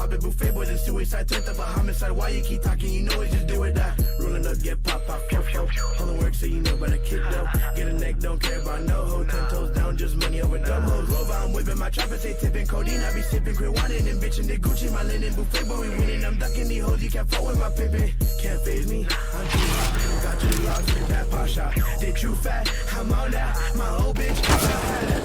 poppin' buffet boys and suicide turned up a homicide. Why you keep talking? You know it's just do or die. Rolling up, get pop, pop, pop, pop. All the work, so you know about a kick though. Get a neck, don't care about no hoe. 10 toes down, just money over dumb hoes. Rover, I'm whipping my chopper, say tipping codeine. I be sipping, quit wanting and bitching. They Gucci, my linen buffet, but we winning. I'm ducking these hoes, you can't fuck with my pimpin'. Can't phase me, I'm too hot. Got you lost, that pot shot. Did you fat? I'm on that. My whole bitch, I had it.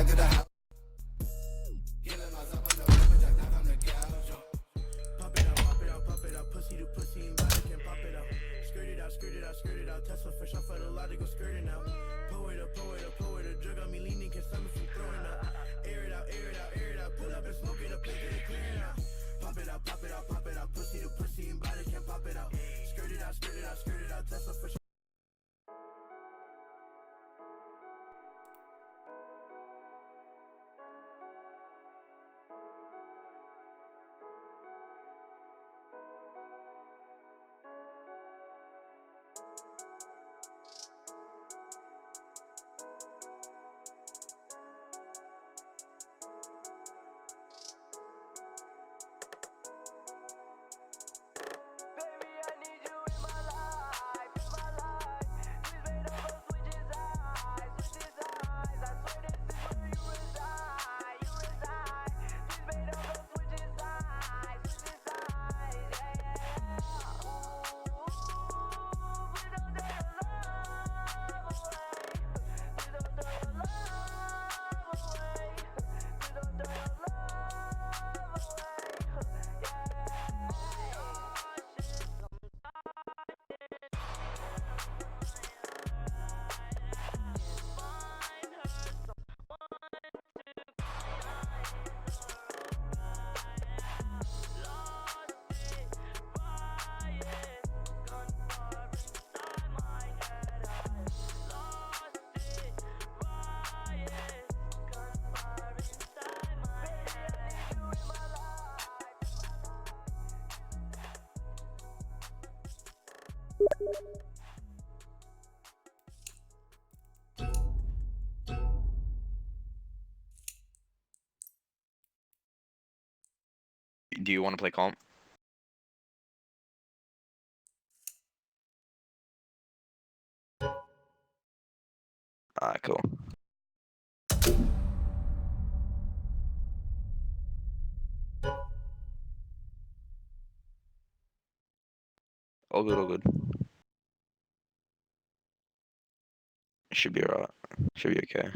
To the house. Pop it out, pussy to pussy, and body can pop it out. Skirt it out, Tesla fresh off of the lot to go skirting out. Pull it up, drug on me leaning, can stop me from throwing up. Air it out, pull up and smoke it up, make it clear out. Pop it out, pussy to pussy, and body can pop it out. Skirt it out, Tesla fresh. Do you want to play comp? Alright, cool. All good, all good. Should be alright. Should be okay.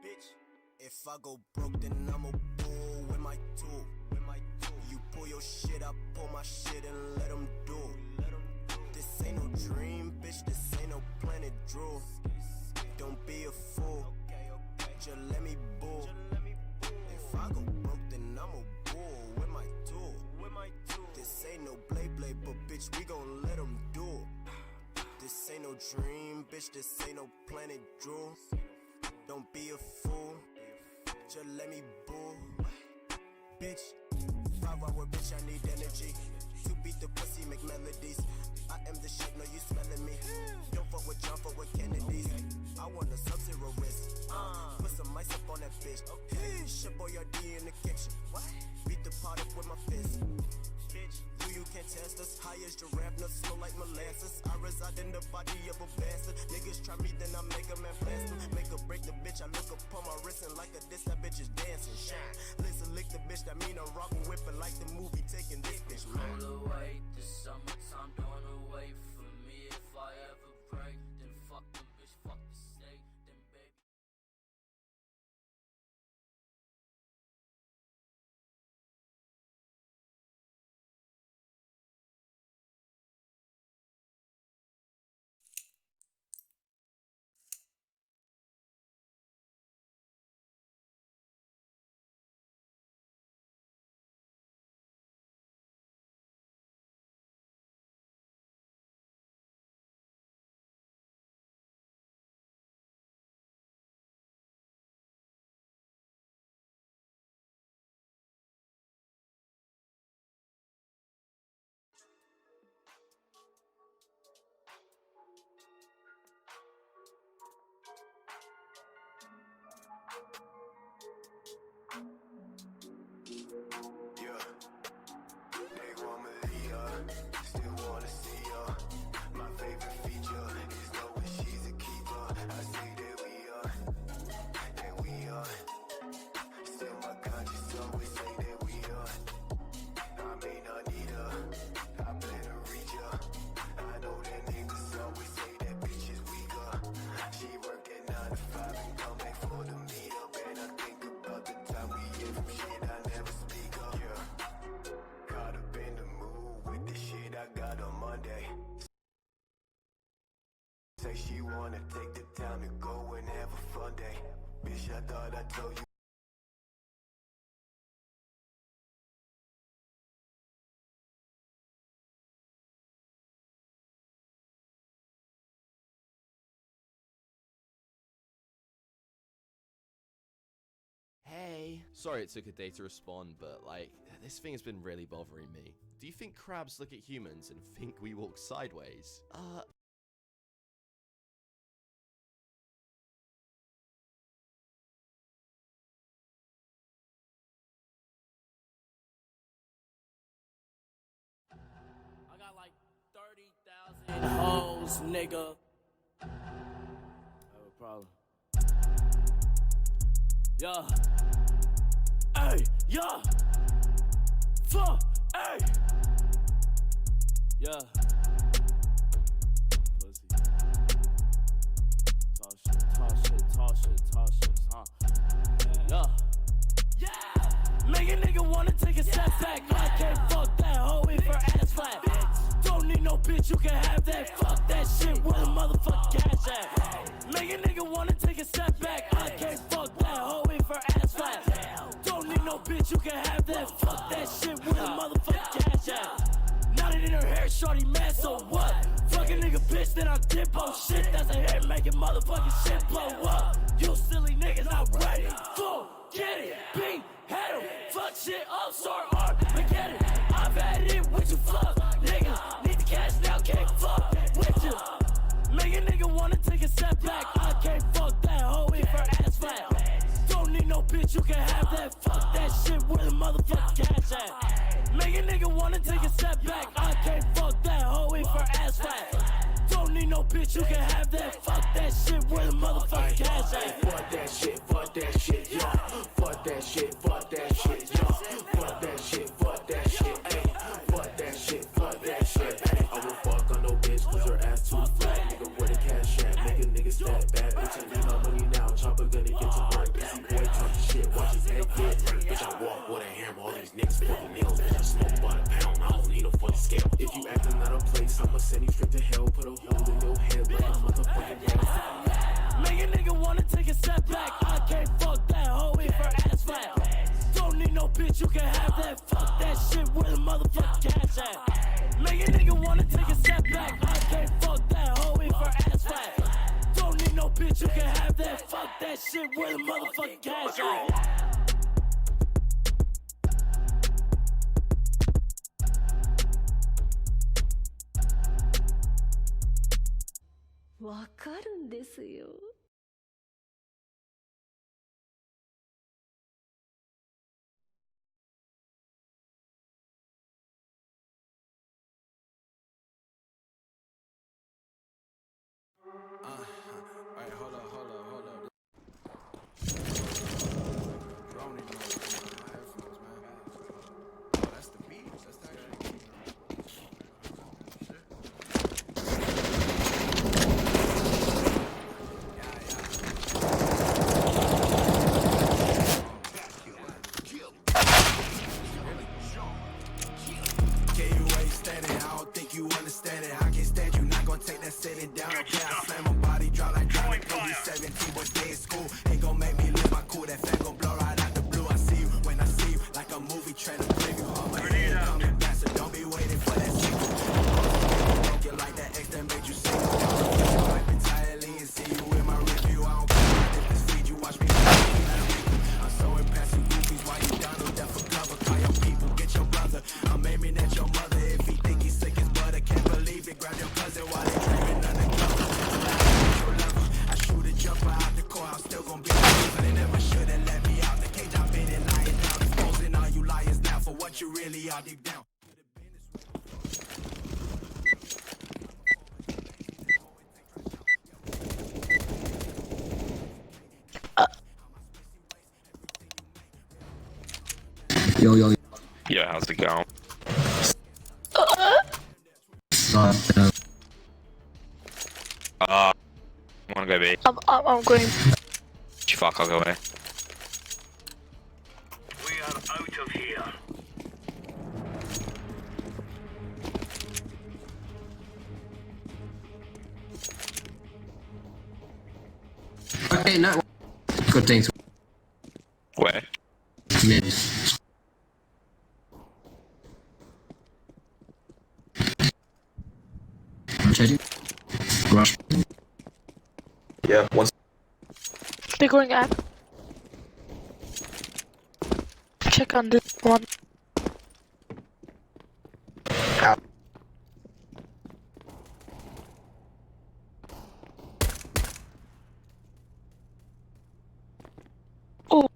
Bitch, if I go broke, then I'm a bull with my tool. You pull your shit, I pull my shit and let them do it. This ain't no dream, bitch, this ain't no planet drool. Don't be a fool, just let me bull. If I go broke, then I'm a bull with my tool. This ain't no blade, but bitch, we gon' let them do it. This ain't no dream, bitch, this ain't no planet drool. Don't be a fool, just let me bull. Bitch, 5-hour bitch, I need energy. To beat the pussy, make melodies. I am the shit, no you smelling me. Don't fuck with John, fuck with Kennedys. I want a sub-zero wrist. Put some ice up on that bitch. Shit boy, D in the kitchen. Beat the pot up with my fist. Bitch, you can't test us. High as giraffe, nuts slow like molasses. I reside in the body of a bastard. Niggas try me, then I make a man blast them. Make or break the bitch, I look upon my wrist and like a diss, that bitch is dancing. Shine, listen, lick the bitch, that mean I'm rockin' whippin' like the movie, taking this bitch. Roll away, this summertime don't away for me. If I ever break, then fuck the bitch, fuck the snake, then baby. Say she wanna take the time to go and have a fun day. Bitch, I thought I told you. Hey. Sorry it took a day to respond, but like, this thing has been really bothering me. Do you think crabs look at humans and think we walk sideways? I got like 30,000 hoes, nigga. I have a problem. Yeah. Hey, yeah. Fuck, hey. Yeah. Pussy. Talk shit, huh? Yeah. Yeah. Make a nigga wanna take a step back. I can't fuck that hoe if her ass flat. Don't need no bitch, you can have that. Fuck that shit with a motherfucking cash at. Make a nigga wanna take a step back. I can't fuck that hoe if her ass flat. Don't need no bitch, you can have that. Fuck that shit with a motherfucking cash at. Knotted in her hair, shorty mad, so what? Fuck a nigga bitch, then I dip on shit. That's a hit, making motherfucking shit blow up. You silly niggas not ready. Full, get it, beat, head em. Fuck shit up, start art, forget it. I've had it with you fuck niggas. Need the cash now, can't fuck with you. Make a nigga wanna take a step back. I can't fuck that hoe if her ass flat. Don't need no bitch, you can have that. Fuck that shit with a motherfucking cash at. Make a nigga wanna take a step back. I can't fuck that hoe if her ass flat. Don't need no bitch, you can have that. Fuck that shit with a motherfucking cash at. Fuck that shit, yeah. Fuck that shit, yeah. Fuck that shit, ayy. Fuck that shit, ayy. I won't fuck on no bitch cause her ass too flat. Nigga, where the cash at? Make a nigga step back. Bitch, I need my money now. Chopper gonna get to work. Busy boy talking shit, watch his head get hurt. Bitch, I walk with a hammer. All these niggas fucking nails. Bitch, I smoke by the pound. I don't need no fucking scale. If you acting out of place, I'ma send you straight to hell. Put a hole in your head like a motherfucking hell. Make a nigga wanna take a step back. I can't fuck that hoe if her ass flat. Don't need no bitch, you can have that. Fuck that shit with a motherfucking cash at. Make a nigga wanna take a step back. I can't fuck that hoe if her ass flat. Don't need no bitch, you can have that. Fuck that shit with a motherfucking cash at. Alright, hold up. Drone in my headphones, man. Oh, that's the beat. That's the actual beat. Can you ain't standing? I don't think you understand it. I can't stand you, not gonna take that sitting down. Okay, I slam my body, drop like Johnny. Baby 17, boy, stay in school. Ain't gon' make me lose my cool. That fan gon' blow right out the blue. I see you when I see you, like a movie trailer preview. All my head coming back, so don't be waiting for that sequel. Broke you like that X that made you sick. Wipe entirely and see you in my review. I don't care if this feed you, watch me. I'm so impassive, goofies, why you down on that for cover? Call your people, get your brother. I'm aiming at your mother. If he think he's sick as butter, can't believe it. Grab your cousin while they dreaming undercover. I shoot a jumper out the car, I'm still gon' be but they never should've let me out the cage. I've been in lying down, exposing all you liars now for what you really are deep down. Yo, Yeah, how's it going? Wanna go B? I'm going. Fuck, I'll go away. We are out of here. Okay, no. Good things. Where? Mid. Rotating. Rush. Yeah, once. They're going up. Check on this one. Oh.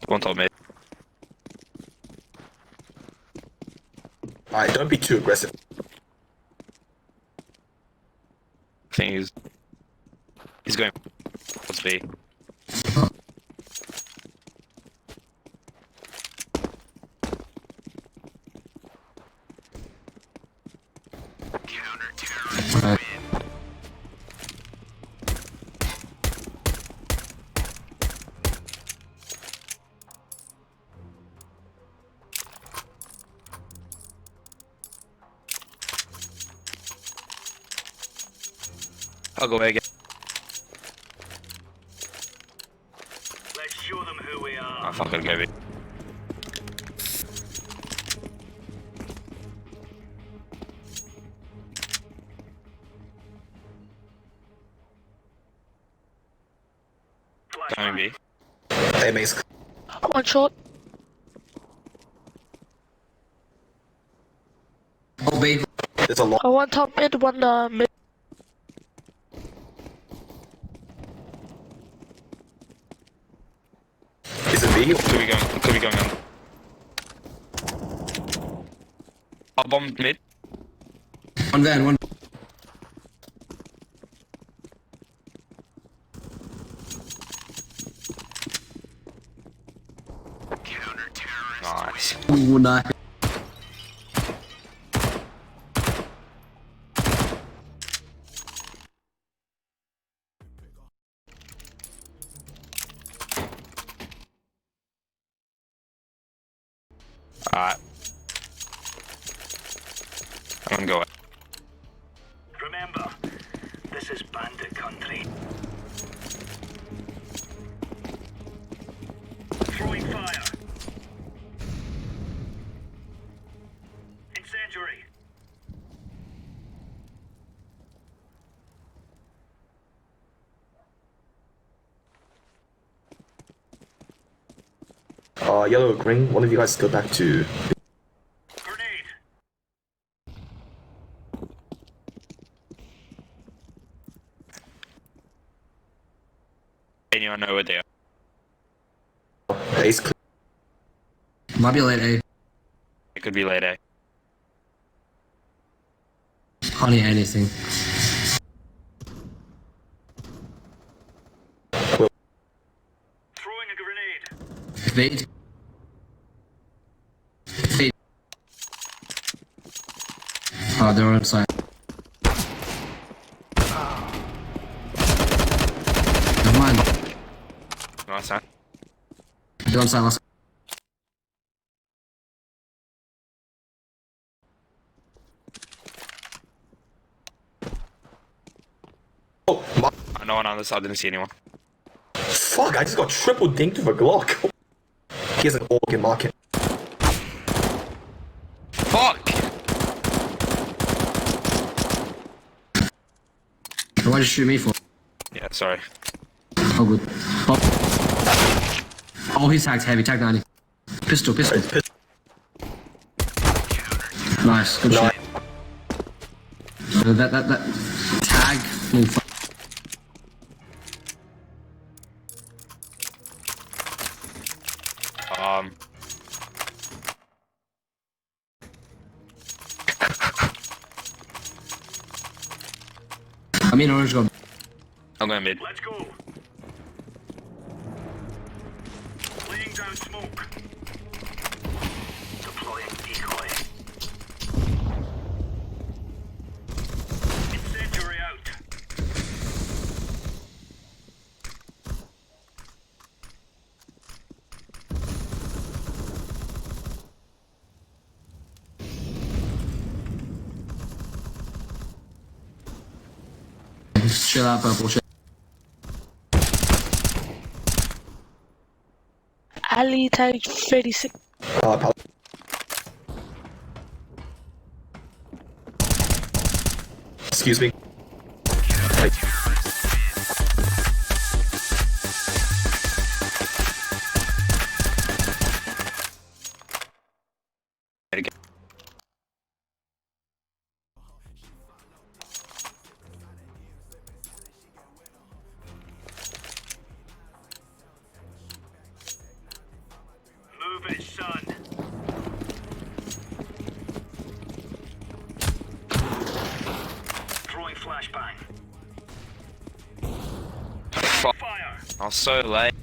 One told me. Alright, don't be too aggressive. Thing is, he's going towards B. Alright. I'll go away again. Let's show them who we are. I'm fucking go B. Going B. Hey, mace. One shot. Oh, B. There's a lot. One top mid, one mid. Is it B? Could be going on. I'll bomb mid. One van, one. Nice. Ooh, nice. Alright. I'm gonna go. Remember, this is bandit country. Throwing fire. Incendiary. Yellow or green, one of you guys go back to... Grenade. Anyone know where they are? Ace clear. Might be late A. It could be late A. Honey, anything. Throwing a grenade. B. B. Oh, they're on side. Never mind. Nice, huh? They're on side last. Oh, my... No one on the side, didn't see anyone. Fuck, I just got triple dinked with a Glock. He has an organ market. Fuck! Why'd you shoot me for? Yeah, sorry. Oh, good. Oh, he's tagged heavy. Tag 90. Pistol, pistol. It's pissed. Nice. Good No, shot. That tag. Oh, fuck. I mean, orange got. I'm going mid. Let's go. Laying down smoke. Deploying decoy. Incendiary out. Chill out, purple. Chill. Ali tagged 36. pal. Excuse me. Hey. Move it, son. I was so late.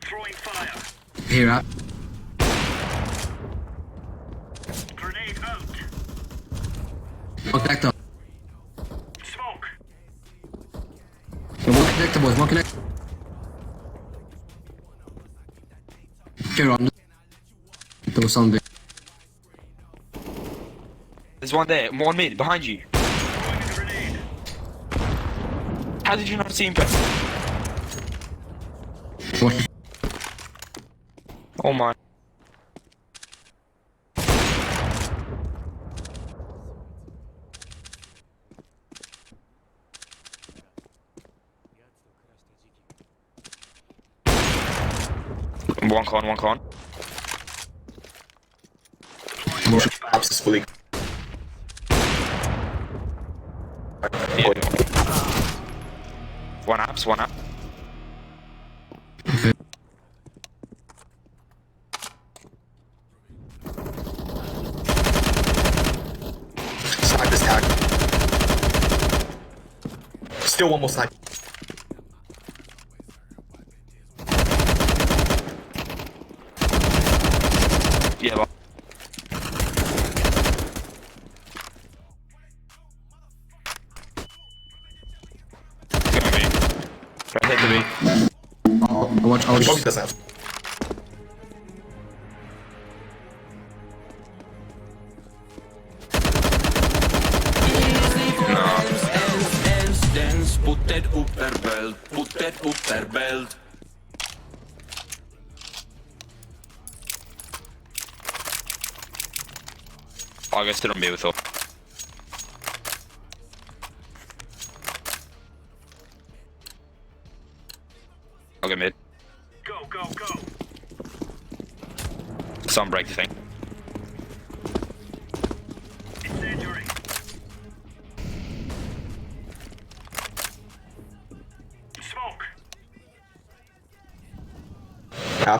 Throwing fire. Here up. Grenade out. One connector. Smoke. One connector, boys. One connector. Here on. There was something. There's one there. One mid behind you. Throwing a grenade. How did you not see him? What? Oh my. One con, one con. Apps is fully. Yeah. One apps, one up. Okay. Snipe this tag. Still one more snipe. Yeah, well. It's gonna be. Right here to be. Watch. He probably doesn't have. Put that up her belt, put that up her belt. I guess they don't be with us. I'll get mid. Go, go, go. Some break the thing. Incendiary. Smoke. Yeah.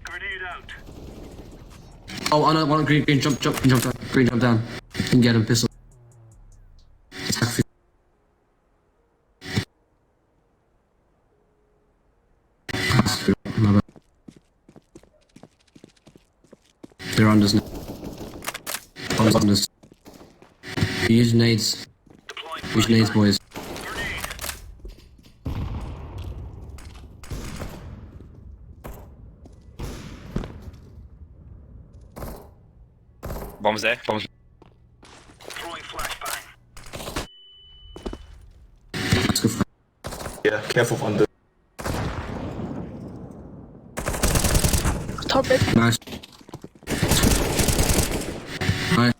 Grenade out. Oh, I know. One green jump down. Green jump down. You can get him pistol. Attack for- My bad. They're on this. Bombs on this. Use nades. Deploying Use nades, boys. grenade. Bombs there. Bombs. Throwing flashbang. Let's go. Yeah, careful on the. Top mid. Nice. Nice.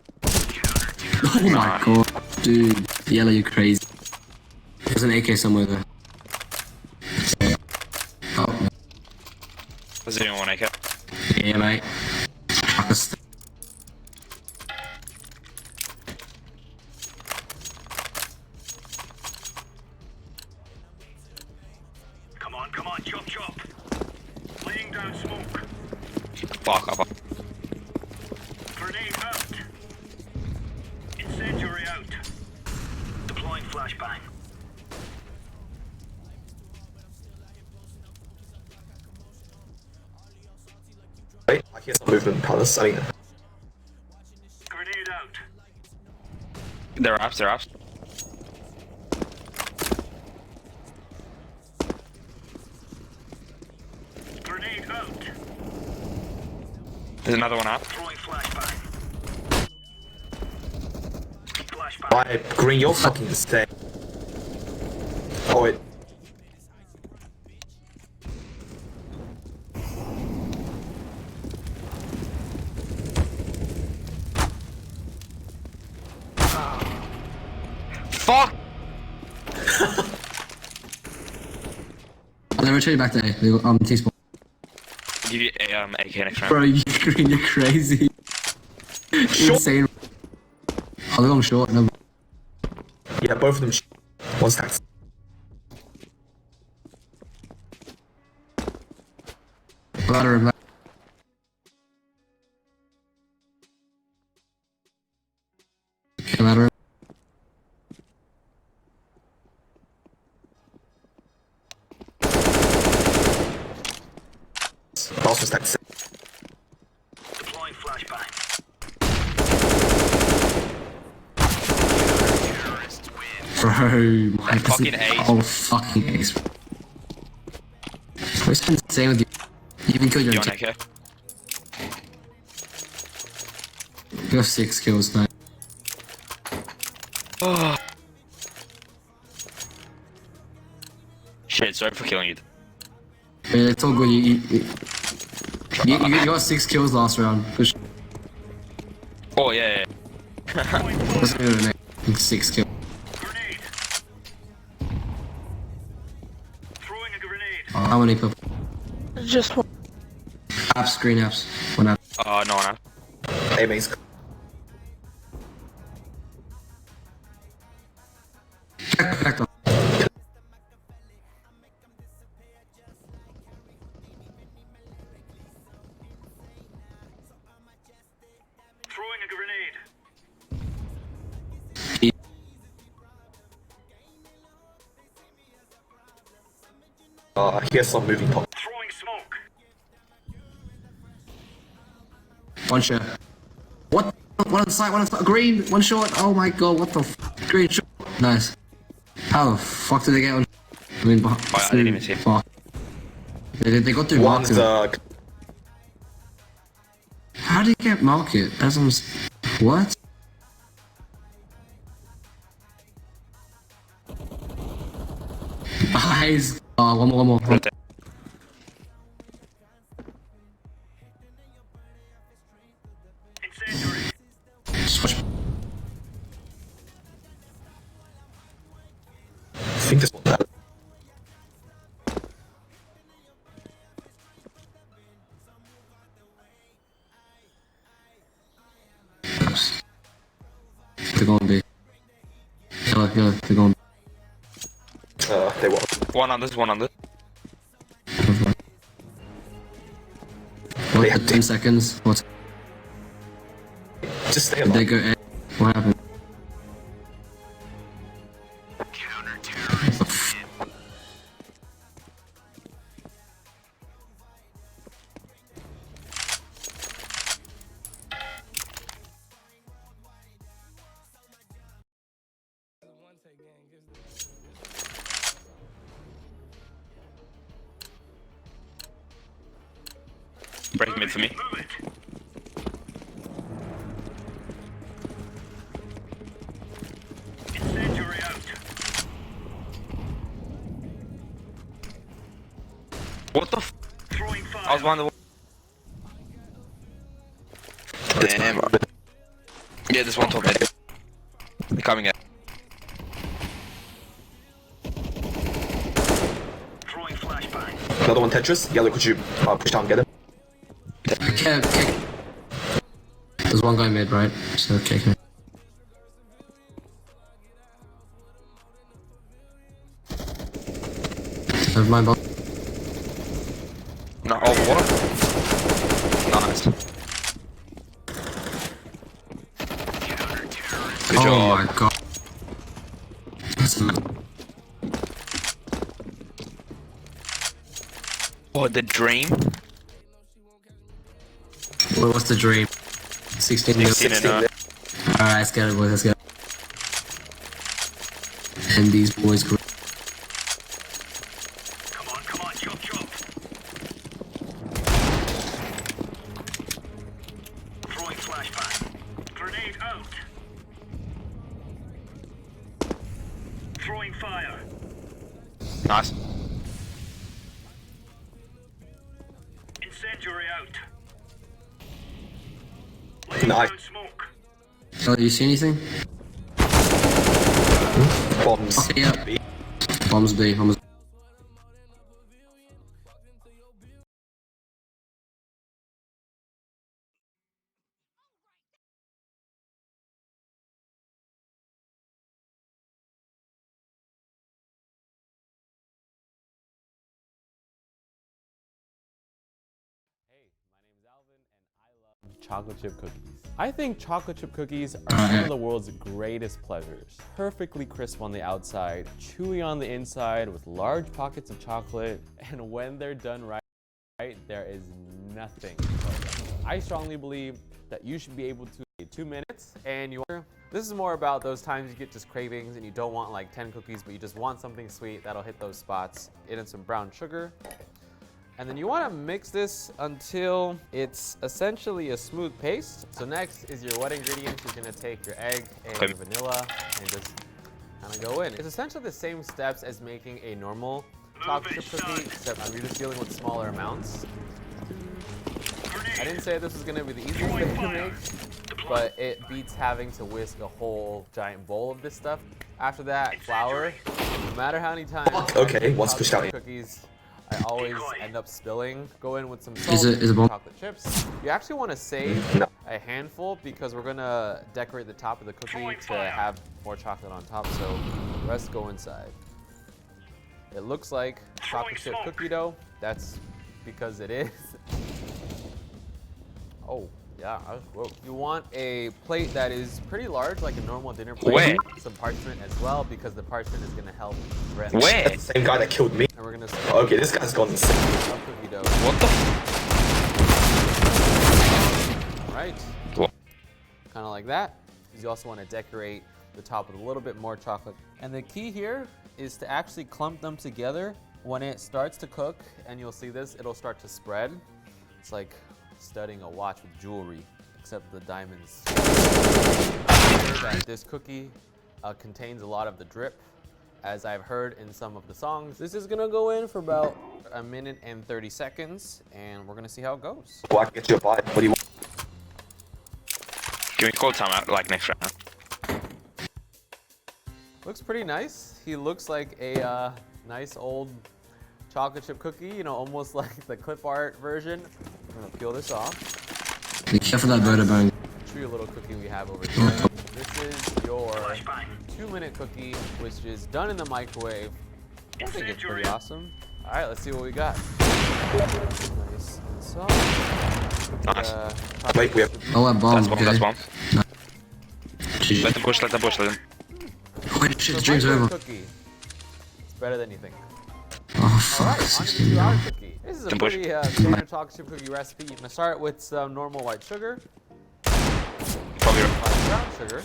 Oh my god, dude. Yellow, you crazy. There's an AK somewhere there. Oh, Does anyone want AK? yeah, mate. Fuck us. Come on, chop, chop. Laying down smoke. Fuck up. Grenade out. Incendiary out. Deploying flashbang. Wait, I hear some movement in Palace. I mean, Grenade out. They're apps, they're apps. Grenade out. There's another one up. Throwing flashbang. Flashbang. I green, you're fucking insane. Oh wait. Fuck! They rotate back there. They go, T-spawn. Give you a AK next round. Bro, you're crazy. Insane. Oh, they're going short. No. Yeah, both of them. One stacked. Ladder and ladder. Last one's stacked. Deploying flashbang. Bro, my fucking ace. Oh, fucking ace. What's insane with you? You even killed your You own on team. AK? You have 6 kills now. Oh. Shit, sorry for killing you. Yeah, it's all good. You got 6 kills last round. Push. Oh, yeah. What's the name? 6 kills. Grenade. Throwing a grenade. How many people? Just one. Apps, green apps. One app. No one else. Hey, mates. Back up. Throwing a grenade. Here's some moving top. Throwing smoke. One shot. What? One on the side, one on the side. Green, one shot. Oh my god, what the green shot. Nice. How the fuck did they get on? I mean, I didn't even see it. Fuck. They got through One's market. How did he get market? That's almost. What? Eyes. One more. Right there. Incendiary. Switch. I think this one's bad. They're going B. Healer, they're going B. They won. One on this, one on this. They What, have 10 seconds? What? Just stay Did they alive. go A? What happened? Break mid for me. Move it. Incendiary out. What the f? Throwing fire. I was behind the wall. Damn. Yeah, there's one top mid. They're coming in. Throwing flashbang. Another one Tetris. Yellow, could you push down and get him? Okay. There's one guy mid, right? So okay. Never mind, bot. No, oh, what? Nice. Good Oh job. my god. That's a Oh, the dream? what's the dream? 16 mil. 16 and Alright, let's get it, boys. Let's get it. And these boys. Come on, chop. Throwing flashbang. Grenade out. Throwing fire. Nice. Incendiary out. Nice. Down smoke. Oh, do you see anything? Bombs. Okay, yeah. Bombs B. Bombs. Chocolate chip cookies. I think chocolate chip cookies are some of the world's greatest pleasures. Perfectly crisp on the outside, chewy on the inside with large pockets of chocolate, and when they're done right, right? There is nothing. I strongly believe that you should be able to 2 minutes, and this is more about those times you get just cravings and you don't want like 10 cookies, but you just want something sweet that'll hit those spots. In some brown sugar. And then you want to mix this until it's essentially a smooth paste. So next is your wet ingredients. You're going to take your egg and your vanilla and just kind of go in. It's essentially the same steps as making a normal chocolate chip cookie, except you're just dealing with smaller amounts. I didn't say this was going to be the easiest thing to make, but it beats having to whisk a whole giant bowl of this stuff. After that, flour. No matter how many times Okay, once pushed out. Cookies, I always end up spilling. Go in with some salt, Is it bomb? chocolate chips. You actually want to save a handful because we're gonna decorate the top of the cookie to have more chocolate on top. So the rest go inside. It looks like chocolate chip cookie dough. That's because it is. Oh. Yeah, whoa. You want a plate that is pretty large, like a normal dinner plate. Where? Some parchment as well, because the parchment is gonna help rest. Where? Same guy that killed me. And we're gonna Okay, this guy's gone insane. cookie dough. What the? All right. What? Kind of like that. You also want to decorate the top with a little bit more chocolate. And the key here is to actually clump them together. When it starts to cook, and you'll see this, it'll start to spread. It's like studding a watch with jewelry, except the diamonds. That this cookie contains a lot of the drip, as I've heard in some of the songs. This is gonna go in for about 1 minute and 30 seconds, and we're gonna see how it goes. Well, I can get you a bite. What do you want? Give me call time out like next round. Looks pretty nice. He looks like a nice old chocolate chip cookie, you know, almost like the clip art version. I'm gonna peel this off. Be careful that burger bone. Show you a little cookie we have over here. This is your 2-minute cookie, which is done in the microwave. I think it's pretty awesome. All right, let's see what we got. Nice and soft. Nice. Wait, we have. Oh, that bomb. That's one, that's one. GG. Let them push, let them push, let them. Holy shit, the So dream's microwave over. cookie. It's better than you think. Oh, All fuck. right, on to the 2-hour cookie. This is a Then push. pretty standard chocolate chip cookie recipe. You're gonna start with some normal white sugar, Probably brown sugar,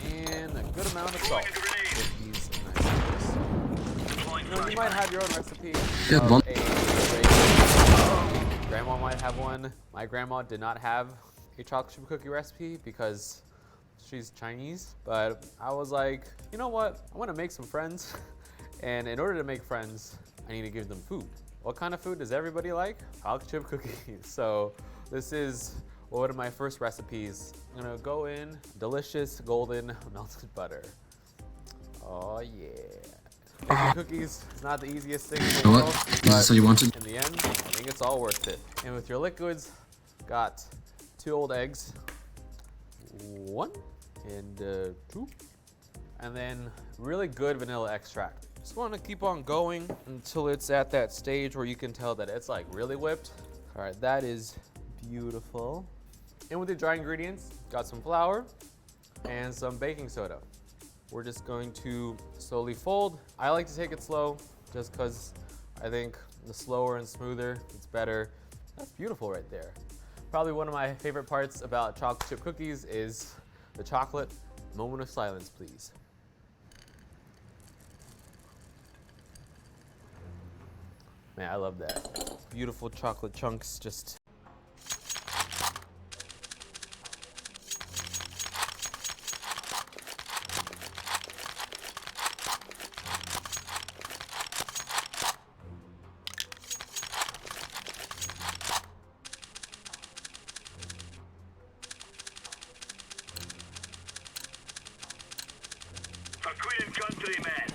and a good amount of salt. With these nice cookies. You know, you might have your own recipe Good of one. a raisin. Grandma might have one. My grandma did not have a chocolate chip cookie recipe because she's Chinese. But I was like, you know what? I want to make some friends. And in order to make friends, I need to give them food. What kind of food does everybody like? Chocolate chip cookies. So this is one of my first recipes. I'm gonna go in delicious golden melted butter. Oh yeah. Making cookies is not the easiest thing in the You know world, what? Is this what you wanted? in the end, I think it's all worth it. And with your liquids, got 2 old eggs, 1 and 2, and then really good vanilla extract. Just want to keep on going until it's at that stage where you can tell that it's like really whipped. All right, that is beautiful. And with the dry ingredients, got some flour and some baking soda. We're just going to slowly fold. I like to take it slow just because I think the slower and smoother, it's better. That's beautiful right there. Probably one of my favorite parts about chocolate chip cookies is the chocolate. Moment of silence, please. Man, I love that. Beautiful chocolate chunks just. For Queen and Country, man.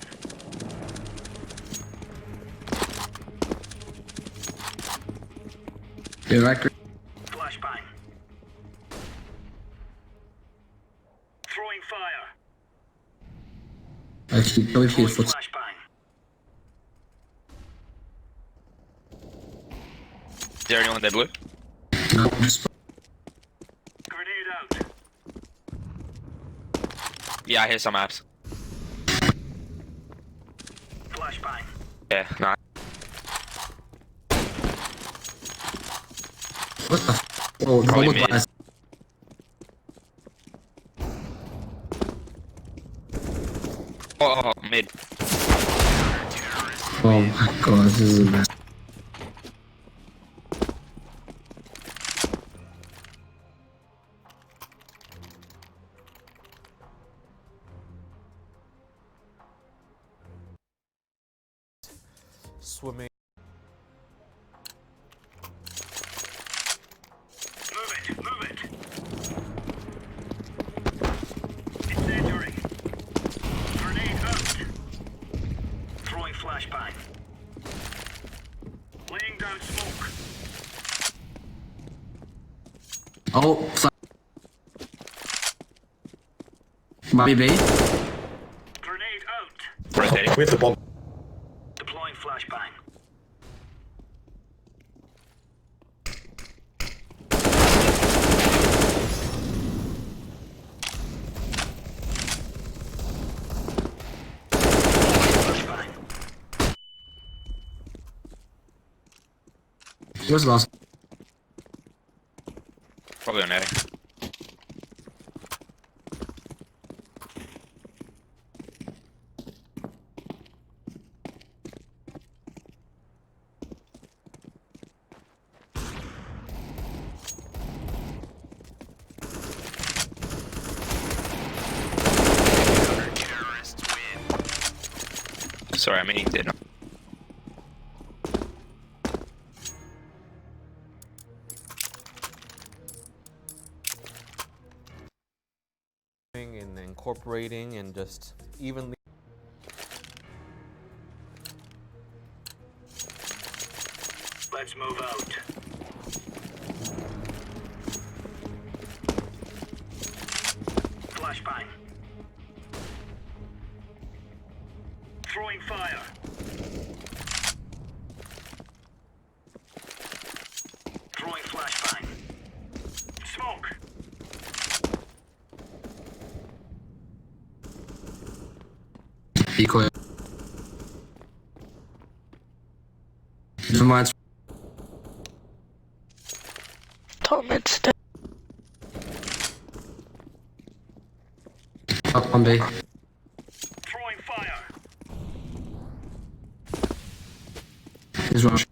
Yeah, right. Flashbang. Throwing fire. Actually, go with your foot. Flashbang. Is there anyone there blue? No, just Grenade out. Yeah, I hear some apps. Flashbang. Yeah, nice. What the? Oh, the Probably robot mid. glass. Oh, mid. Oh my god, this is a mess. Swimming. Move it. Incendiary. Grenade out. Throwing flashbang. Laying down smoke. Oh, sorry. Might be. Grenade out. Rotating. Where's the bomb? Deploying flashbang. Flashbang. Where's the last? Probably on A. Sorry, I mean he did not. And incorporating and just evenly. Let's move out. Flashbang. Throwing fire. Throwing flashbang. Smoke. Decoy. Never mind. Top mid's dead. Up on B. Throwing fire. He's rush.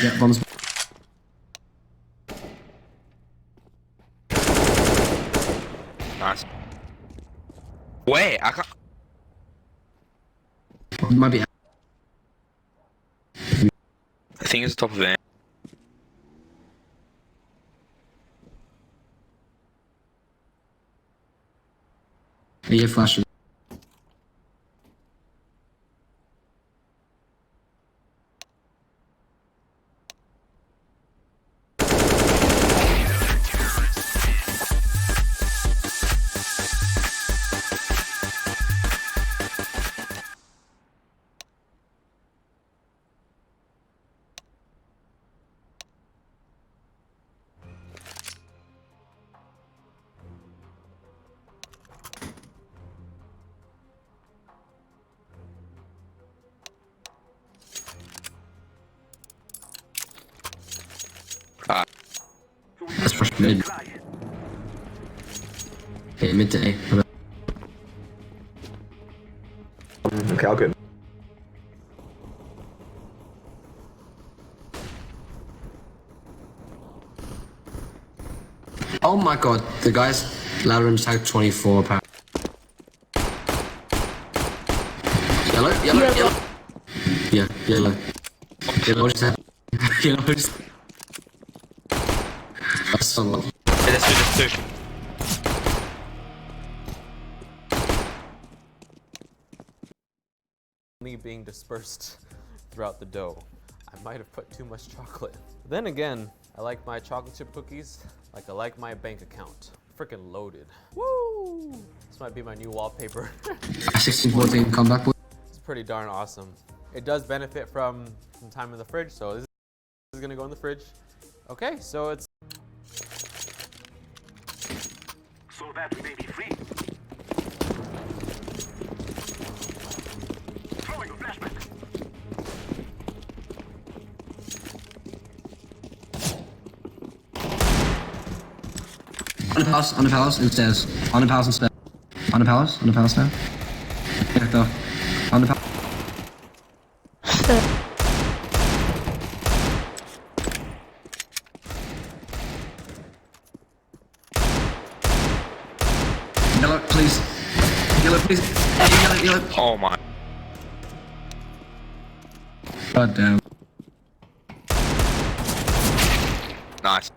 Yeah, bombs. Nice. Wait, I can't. Might be. I think it's the top of it. Yeah, flash. Let's push mid. Okay, mid to A. Okay, I'll go. Oh my god, the guys Lateran's tag 24 pounds. Yellow. Yeah, yellow. Yellow just happened. Yellow just. That's so low. Hey, let's do. Being dispersed throughout the dough. I might have put too much chocolate. Then again, I like my chocolate chip cookies like I like my bank account. Freaking loaded. Woo! This might be my new wallpaper. 16-14 comeback. It's pretty darn awesome. It does benefit from some time in the fridge, so this is gonna go in the fridge. Okay, so it's So that we may be free. Throwing a flashback. on the palace and stairs. On the palace and stairs. On the palace now. Yeah, go. On the palace. Yellow, please. Yellow, please. Yellow. Oh my. God damn. Nice.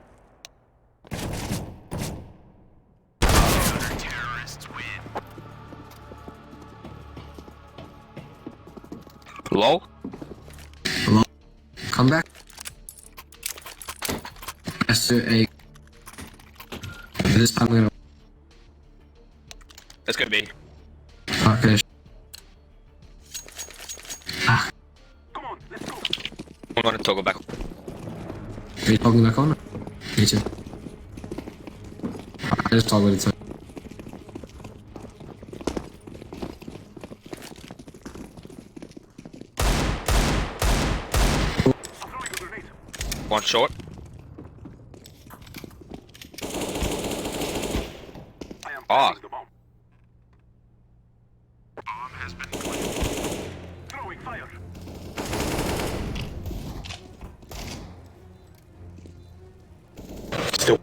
Low? Hello? Come back. As to a. This time we're gonna. It's gonna be. Okay. Ah, I'm gonna toggle back. are you toggling back on? Me too. I just toggled it. So. One short. Ah. Still.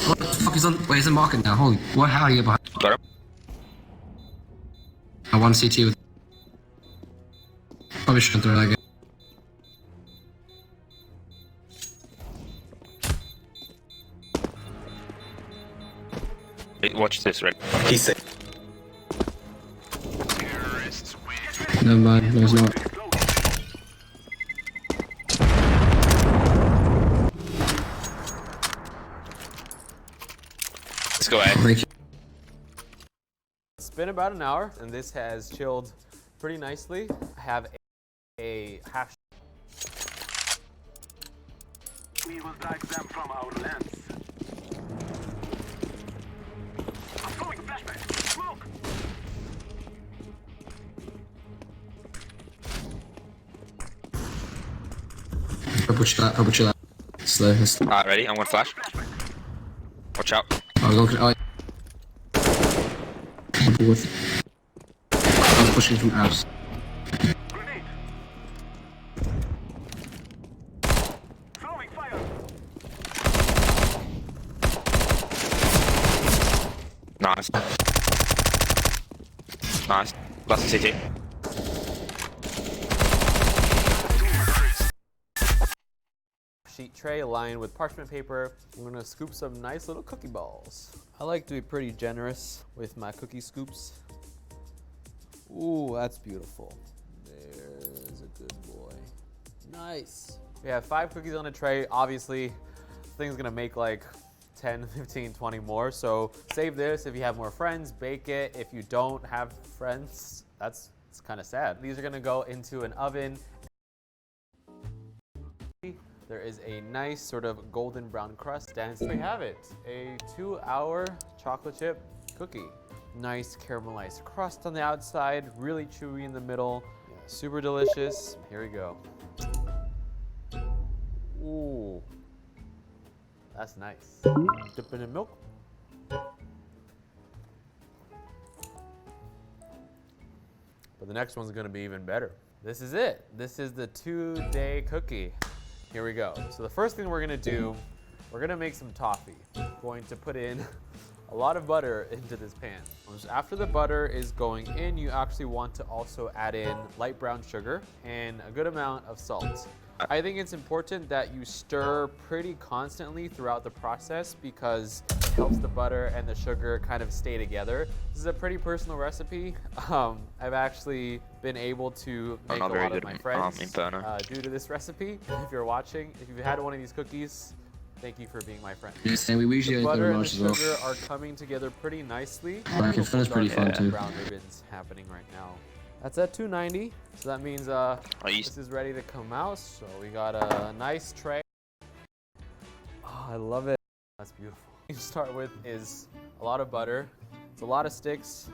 What the fuck is on? Wait, he's in market now. Holy. What? How are you behind? Got him. I want CT with. Probably shouldn't throw that again. Wait, watch this, right? He's safe. Never mind. No, he's not. Let's go ahead. Thank you. It's been about an hour, and this has chilled pretty nicely. I have a half. We will drag them from our lands. I'm throwing a flashbang. Smoke! I'll put you that. Slow. Alright, ready? I'm gonna flash. Watch out. I was going. I was pushing from abs. Grenade! Throwing fire! Nice. Nice. Last CT. Sheet tray lined with parchment paper. I'm gonna scoop some nice little cookie balls. I like to be pretty generous with my cookie scoops. Ooh, that's beautiful. There's a good boy. Nice. We have 5 cookies on a tray. Obviously, this thing's gonna make like 10, 15, 20 more. So save this if you have more friends, bake it. If you don't have friends, it's kind of sad. These are gonna go into an oven. There is a nice sort of golden brown crust. And we have it, a 2-hour chocolate chip cookie. Nice caramelized crust on the outside, really chewy in the middle. Yeah, super delicious. Here we go. Ooh, that's nice. Dip it in milk. But the next one's gonna be even better. This is it. This is the 2-day cookie. Here we go. So the first thing we're gonna do, we're gonna make some toffee. Going to put in a lot of butter into this pan. After the butter is going in, you actually want to also add in light brown sugar and a good amount of salt. I think it's important that you stir pretty constantly throughout the process because it helps the butter and the sugar kind of stay together. This is a pretty personal recipe. I've actually been able to make a lot of my friends due to this recipe. If you're watching, if you've had one of these cookies, thank you for being my friend. Yes, and we usually The butter and the as well. sugar are coming together pretty nicely. Like, it feels pretty fun too. Brown ribbons happening right now. That's at 290, so that means this is ready to come out. So we got a nice tray. Oh, I love it. That's beautiful. What you start with is a lot of butter. It's a lot of sticks.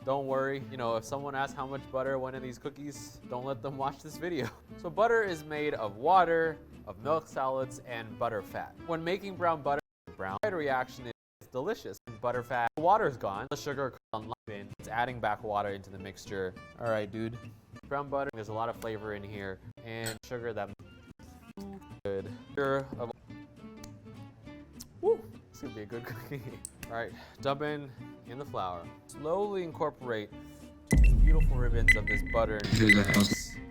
don't worry. You know, if someone asks how much butter went in these cookies, don't let them watch this video. So butter is made of water, of milk solids, and butter fat. When making brown butter, the reaction is delicious. Butter fat, the water's gone, the sugar on in, it's adding back water into the mixture. All right, dude. Brown butter, there's a lot of flavor in here, and sugar that good. Woo, it's gonna be a good cookie. All right, dump in the flour. Slowly incorporate these beautiful ribbons of this butter.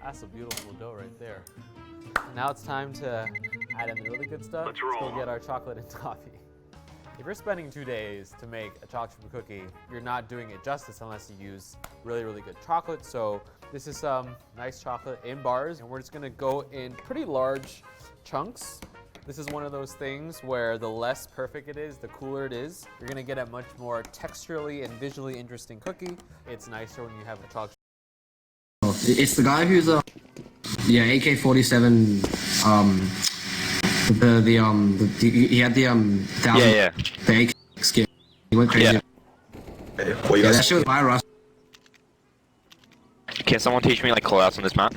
That's a beautiful dough right there. Now it's time to add in the really good stuff. Let's go get our chocolate and toffee. If you're spending 2 days to make a chocolate chip cookie, you're not doing it justice unless you use really, really good chocolate. So this is some nice chocolate in bars, and we're just gonna go in pretty large chunks. This is one of those things where the less perfect it is, the cooler it is. You're gonna get a much more texturally and visually interesting cookie. It's nicer when you have a chocolate. It's the guy who's yeah, AK-47. He had the Yeah. the AK skin. He went crazy. Yeah. What you Yeah, guys? that shit was viral. Can someone teach me like callouts on this map?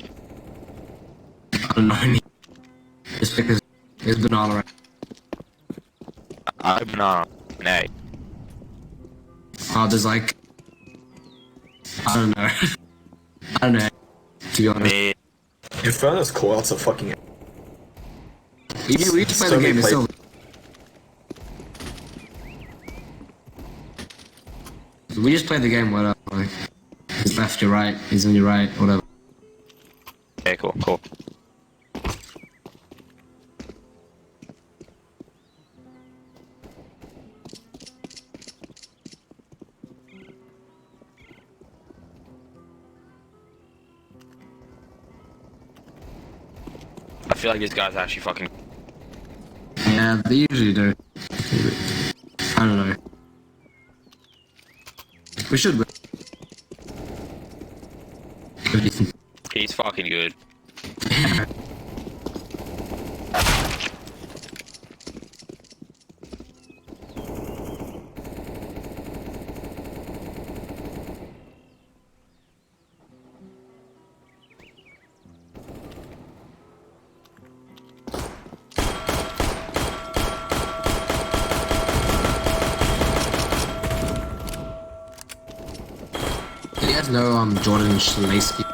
I don't know. Just because it's been all around. I'm not. Nay. Oh, there's like, I don't know. I don't know. To be honest. Me. Inferno's callouts are fucking. Yeah, we just play So the game. many It's still. We just play the game. Whatever. Like, he's left, you're right. He's on your right. Whatever. Okay, cool. I feel like these guys actually fucking. Yeah, they usually do. I don't know. We should win. He's fucking good. He has no Jordan Schlaesky.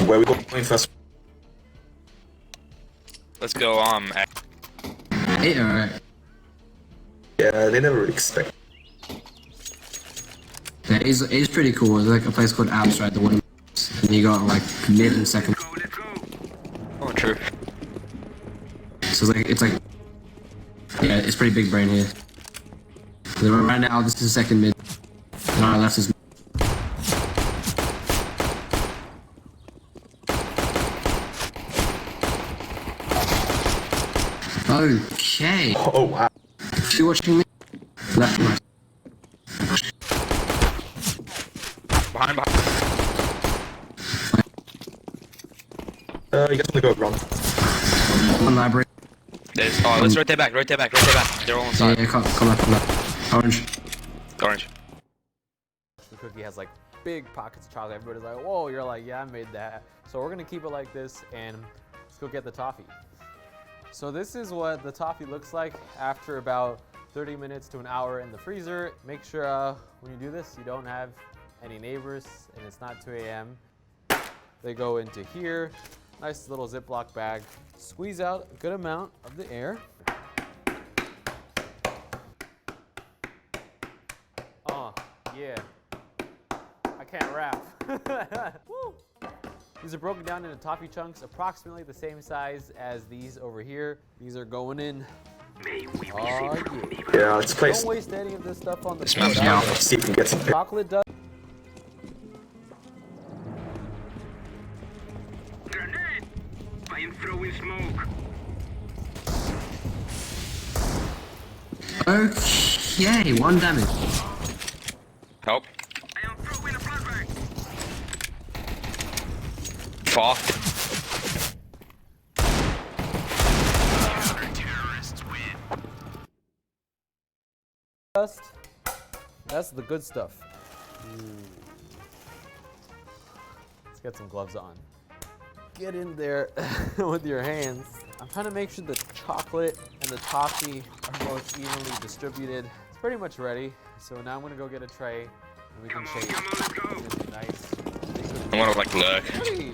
Where we going first? Let's go. Hey, alright. Yeah, they never really expect. Yeah, it's pretty cool. There's like a place called Abs, right? The one, and you got like mid and second. Oh, true. So it's like, yeah, it's pretty big brain here. So right now, this is second mid, and our left is. Okay. Oh wow. You watching me? Left, right. Behind. You guys wanna go run? One library. There's, let's rotate back. They're all Yeah, inside. come back. Orange. Orange. The cookie has like big pockets of chocolate. Everybody's like, whoa, you're like, yeah, I made that. So we're gonna keep it like this, and let's go get the toffee. So this is what the toffee looks like after about 30 minutes to an hour in the freezer. Make sure when you do this, you don't have any neighbors and it's not 2 a.m. They go into here, nice little Ziploc bag. Squeeze out a good amount of the air. Yeah, I can't rap. Woo. These are broken down into toffee chunks, approximately the same size as these over here. These are going in. Oh, yeah. Yeah, let's play. Don't waste any of this stuff on the Smells floor. now. Let's see if we can get some. Chocolate does. Grenade! I am throwing smoke. Okay, 1 damage. Help. I am throwing a flashbang. Fuck. dust. That's the good stuff. Let's get some gloves on. Get in there with your hands. I'm trying to make sure the chocolate and the toffee are both evenly distributed. It's pretty much ready. So now I'm gonna go get a tray and we can shake this nice. I want to like look. Pretty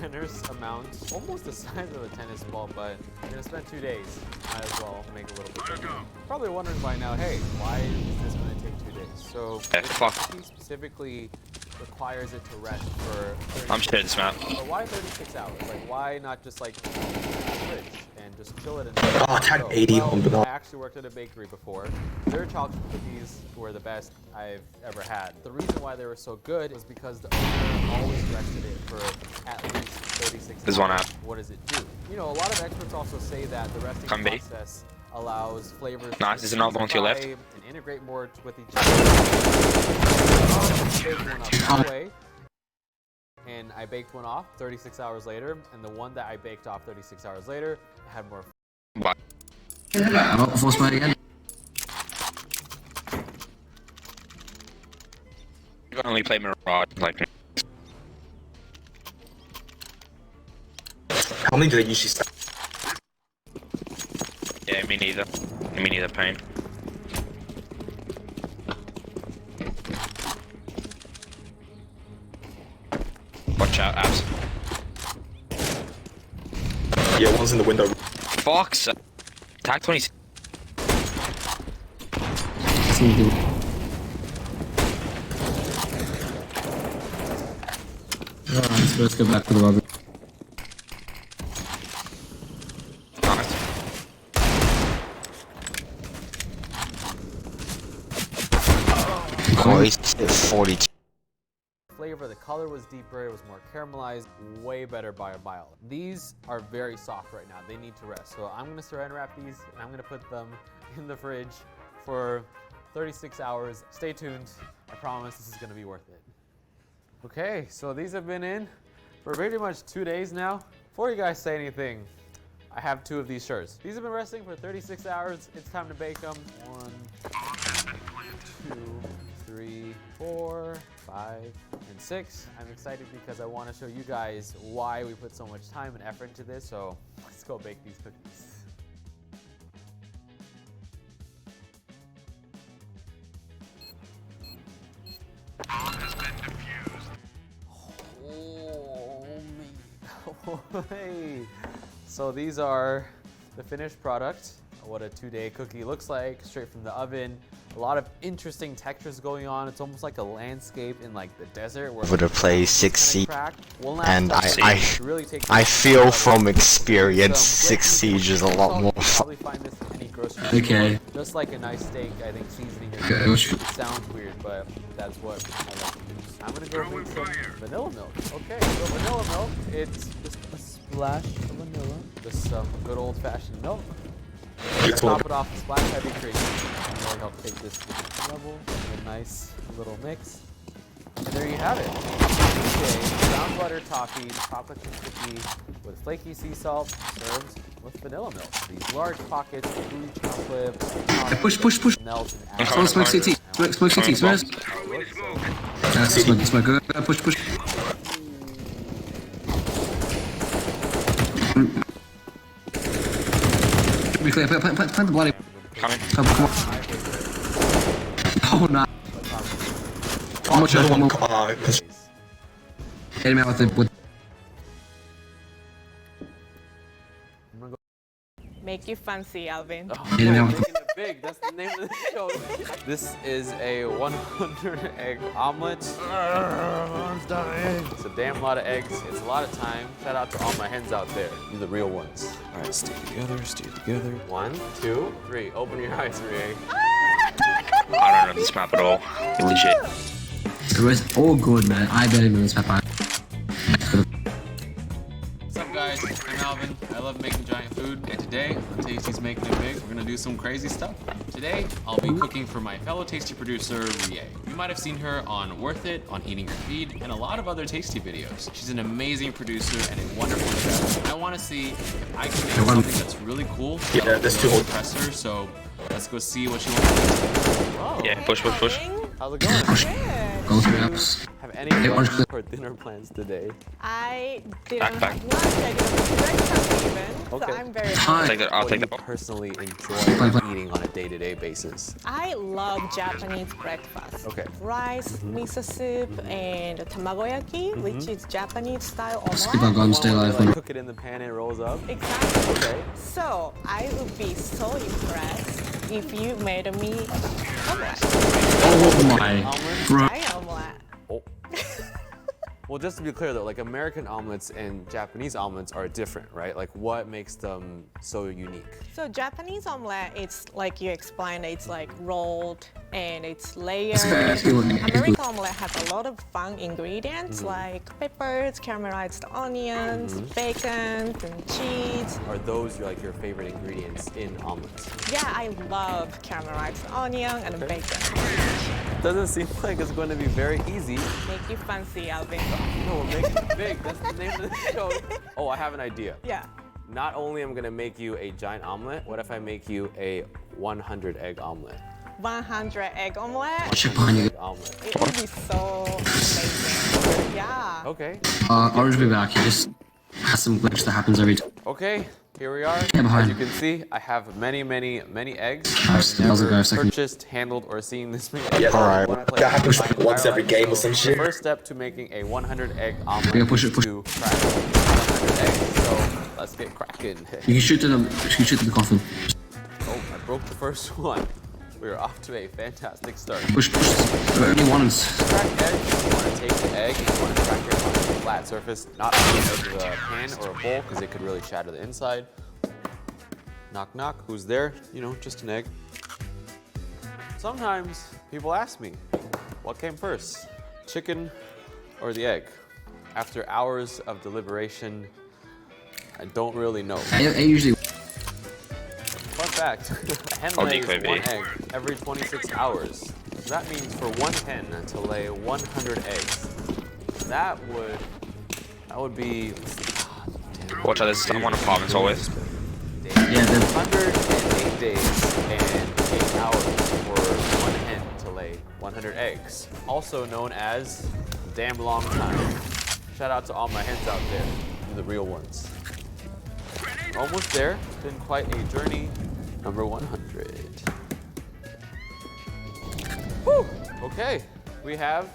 generous amount, almost the size of a tennis ball, but I'm gonna spend 2 days. Might as well make a little bit bigger. Probably wondering by now, hey, why is this gonna take 2 days? So this recipe specifically requires it to rest for 30 I'm shitting this map. But why 36 hours? Like, why not just like put it in the fridge and just chill it in Oh, tag 80 on the I actually worked at a bakery before. Their chocolate cookies were the best I've ever had. The reason why they were so good is because the owner always rested it for at least 36 hours. This one out. What does it do? You know, a lot of experts also say that the resting process allows flavors Nice, there's another one to your left. and integrate more with each other. And I baked one off 36 hours later, and the one that I baked off 36 hours later had more. What? I'm up before smiling again. You can only play Mirage like me. How many do they usually stack? Yeah, me neither. Me neither, pain. Watch out, abs. Yeah, one's in the window. Fox. Tag 26. Alright, let's go back to the lobby. Nice. Hoist at 42. Flavor, the color was deeper, it was more caramelized, way better by a mile. These are very soft right now, they need to rest. So I'm gonna saran wrap these and I'm gonna put them in the fridge for 36 hours. Stay tuned, I promise this is gonna be worth it. Okay, so these have been in for pretty much 2 days now. Before you guys say anything, I have 2 of these shirts. These have been resting for 36 hours. It's time to bake them. 1, 2, 3, 4, 5, and 6. I'm excited because I want to show you guys why we put so much time and effort into this. So let's go bake these cookies. Hey. So these are the finished product, what a 2-day cookie looks like, straight from the oven. A lot of interesting textures going on. It's almost like a landscape in like the desert where Over to play 6 Siege, and really I feel from experience 6 Siege is a lot more fun. Probably find this in any grocery Okay. store. Just like a nice steak, I think seasoning is Okay, good. It sounds weird, but that's what I like to use. I'm gonna go make some vanilla milk. Okay, so vanilla milk, it's just a splash of vanilla. Just some good old-fashioned milk. Top it off, the splash heavy cream. And really help take this to the next level. A nice little mix. And there you have it. Okay, brown butter toffee, chocolate chip cookie with flaky sea salt, served with vanilla milk. These large pockets of gooey chocolate, Push. melt and add. Someone smoke CT. Smoke CT. Swears. Smoke. Go. Push. Be clear. Plant the bloody. Coming. Come on. Oh no. One more shot. One more. Hit him out with. Make you fancy, Alvin. Hit him out with. Making it big, that's the name of the show. This is a 100 egg omelet. It's a damn lot of eggs. It's a lot of time. Shout out to all my hens out there. You're the real ones. All right, stay together. 1, 2, 3. Open your eyes, Rie. I don't know this map at all. Legit. It's all good, man. I bet him in this map. What's up, guys? I'm Alvin. I love making giant food, and today on Tasty's Making It Big, we're gonna do some crazy stuff. Today, I'll be cooking for my fellow Tasty producer, Rie. You might have seen her on Worth It, on Eating Her Feed, and a lot of other Tasty videos. She's an amazing producer and a wonderful chef. I want to see if I can make something that's really cool. Yeah, that's too old. Impress her, so Let's go see what she wants to do. Whoa. Yeah, push. How's it going? Good. Go through apps. Have any Hey, lunch orange- or dinner plans today? I didn't Backpack. have lunch. I didn't have breakfast even. Okay. So I'm very Hi. I'll What take do that. you personally enjoy Fine. eating on a day-to-day basis? I love Japanese breakfast. Okay. Rice, miso soup, and tamagoyaki, which is Japanese style omelet. Keep our guns, stay One where alive. you, like, cook it in the pan and it rolls up? Exactly. Okay. So I would be so impressed if you made me omelet. Oh my. Omelet? Bro. I omelet. Oh. Well, just to be clear though, like American omelets and Japanese omelets are different, right? Like what makes them so unique? So Japanese omelet, it's like you explained, it's like rolled and it's layered. It's good. American omelet has a lot of fun ingredients like peppers, caramelized onions, bacon, and cheese. Are those your favorite ingredients in omelets? Yeah, I love caramelized onion and bacon. Doesn't seem like it's going to be very easy. Make you fancy, Alvin. No, we're making it big. That's the name of the show. Oh, I have an idea. Yeah. Not only am I gonna make you a giant omelet, what if I make you a 100 egg omelet? 100 egg omelet. Chip on you. Egg omelet. It would be so amazing. Yeah. Okay. Orange will be back. He just has some glitch that happens every time. Okay. Here we are. Yeah, behind. As you can see, I have many eggs. Nice. I've That was a never guy second. purchased, handled, or seen this many. Yeah, Alright. When I play that happens my like once entire every life. game or So some The shit. first step to making a 100 egg omelet Yeah, push it, is push to crack 100 eggs. So let's get cracking. You can shoot to the coffin. Oh, I broke the first one. We are off to a fantastic start. Push. Only one is. Crack egg, you want to take the egg and you want to crack it on a flat surface, not on the edge of a pan or a bowl, because it could really shatter the inside. Knock, knock. Who's there? You know, just an egg. Sometimes people ask me, what came first, chicken or the egg? After hours of deliberation, I don't really know. I usually. Fun fact, a hen I'll lays decoy one me. egg every 26 hours. That means for one hen to lay 100 eggs, that would be... Watch out, there's someone in apartments always. Yeah, the 108 days and 8 hours for one hen to lay 100 eggs. Also known as damn long time. Shout out to all my hens out there, you're the real ones. Almost there, been quite a journey. Number 100. Whew. Okay, we have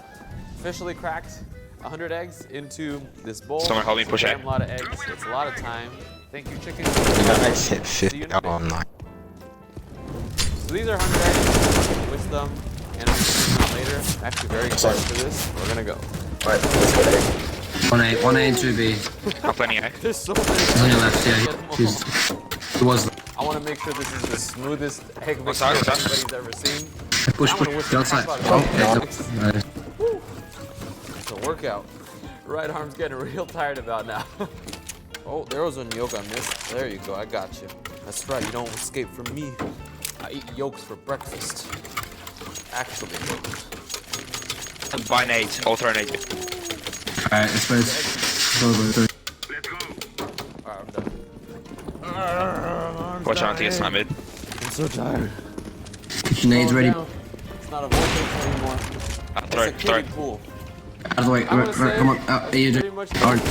officially cracked 100 eggs into this bowl. Someone help me It's push a it. damn lot of eggs. It's a lot of time. Thank you, chicken. Guys hit See you 50. in a bit. Oh, I'm not. So these are 100 eggs. Whisk them, and I'm later. I'm actually very excited for this. We're gonna go. Alright, let's go egg. 1A and 2B. I'm planning egg. There's so He's many. on your left. Yeah, he was. I want to make sure this is the smoothest egg mix side, what side? anybody's ever seen. Push. Get outside. Oh, okay. Nice. It's a workout. Right arm's getting real tired about now. Oh, there was a yolk I missed. There you go, I got you. That's right, you don't escape from me. I eat yolks for breakfast. Actually, yolks. Buy an 8. I'll throw an 8. Alright, let's go. Go. Let's go. Alright, I'm done. Watch out, I think it's not mid. I'm so tired. Nades ready. Down. It's not a vortex anymore. Throw It's it, a throw kiddie it. pool. Out of the way. I'm gonna say Come on. You pretty much Orange. we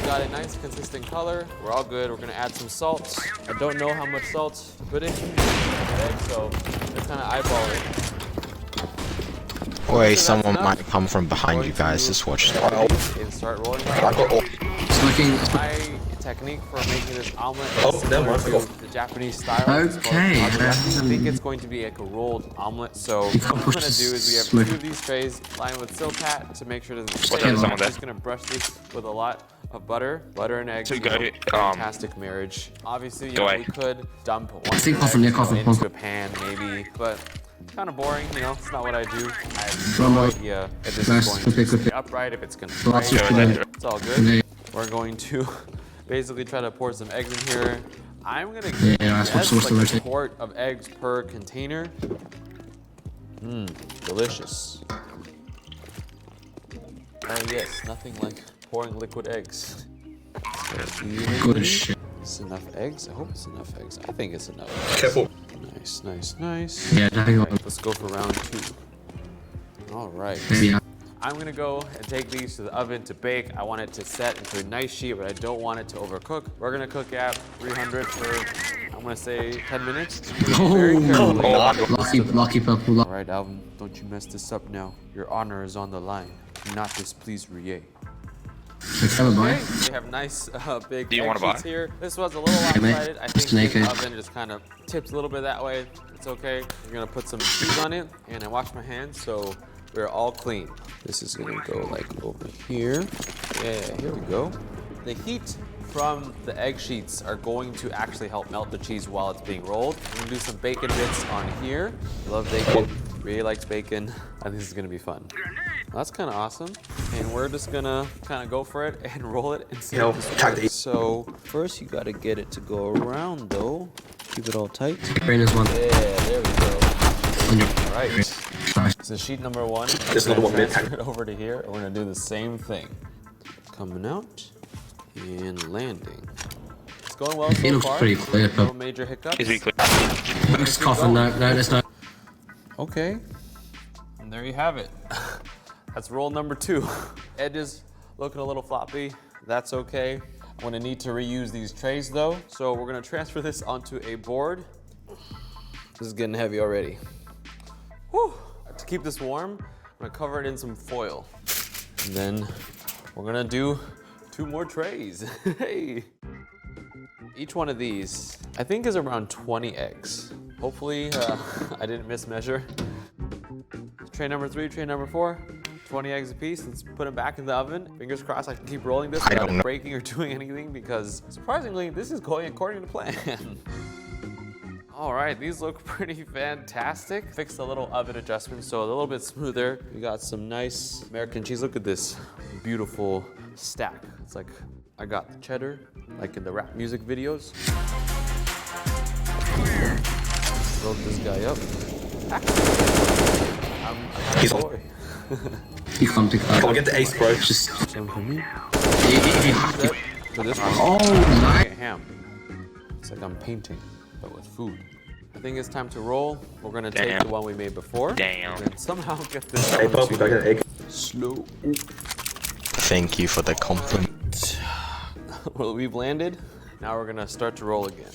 got a nice consistent color. We're all good. We're gonna add some salt. I don't know how much salt to put in the egg, so just kind of eyeball it. Wait, So someone that's might enough. come from behind you guys. Just watch that. And start rolling. I got all. It's looking. My technique for making this omelet is Oh, similar never mind. to the Japanese style. It's called Okay, omelet. I that's- think it's going to be like a rolled omelet. So You what can I'm push gonna do this is we have smoke. 2 of these trays lined with silk hat to make sure it doesn't Watch stick. out, someone I'm there. just gonna brush these with a lot of butter and eggs. So you go, know, fantastic marriage. Obviously, you go know, away. we could dump one think egg, coffin, yeah, you know, coffin, into coffin. a pan maybe, but it's kind of boring. You know, it's not what I do. I have One no more. idea if this Nice, is going quick, to quick. stay upright, if it's gonna Lots break. of Go ahead. good. It's all good. Yeah. We're going to basically try to pour some eggs in here. I'm gonna Yeah, that's guess what's supposed to like a rotate. quart of eggs per container. Delicious. Oh yes, nothing like pouring liquid eggs. Good as shit. It's enough eggs? I hope it's enough eggs. I think it's enough. Careful. Nice. Nice, nice, nice. Yeah, definitely. Alright, let's go for round 2. All right. Maybe. I'm gonna go and take these to the oven to bake. I want it to set into a nice sheet, but I don't want it to overcook. We're gonna cook at 300 for, I'm gonna say 10 minutes. Very carefully. Lucky purple. All right, Alvin, don't you mess this up now. Your honor is on the line. Do not displease Rie. Okay, we have nice big Do you egg want to buy? sheets here. This was a little lopsided. I think the naked. oven just kind of tipped a little bit that way. It's okay. We're gonna put some cheese on it, and I washed my hands, so we're all clean. This is gonna go like over here. Yeah, here we go. The heat from the egg sheets are going to actually help melt the cheese while it's being rolled. I'm gonna do some bacon bits on here. Love bacon. Really likes bacon. I think this is gonna be fun. That's kind of awesome. And we're just gonna kind of go for it and roll it and see if this works. So first you gotta get it to go around though. Keep it all tight. Green is one. Yeah, there we go. All right. Nice. So sheet number 1. There's another one Transfer it over to here. And we're gonna do the same thing. Coming out and landing. It's going well so He looks far. pretty clear, No but major hiccups. Is he clear? looks coughing. No, there's no. Okay. And there you have it. That's roll number 2. Edges looking a little floppy. That's okay. I'm gonna need to reuse these trays though. So we're gonna transfer this onto a board. This is getting heavy already. Whew. To keep this warm, I'm gonna cover it in some foil. And then we're gonna do 2 more trays. Hey. Each one of these, I think, is around 20 eggs. Hopefully, I didn't mismeasure. Tray number 3, tray number 4, 20 eggs a piece. Let's put them back in the oven. Fingers crossed I can keep rolling this without it breaking or doing anything, because surprisingly, this is going according to plan. All right, these look pretty fantastic. Fixed a little oven adjustment, so a little bit smoother. We got some nice American cheese. Look at this beautiful stack. It's like I got the cheddar, like in the rap music videos. Load this guy up. He's on. Boy. You can't pick that. Come on, get the ace, bro. Just. Some for me. If For this one. Oh, nice. Ham. It's like I'm painting, but with food. I think it's time to roll. We're gonna take the one we made before. Damn. And somehow get this Hey, Pop, we gotta get an egg. slow. Thank you for the compliment. Well, we've landed. Now we're gonna start to roll again.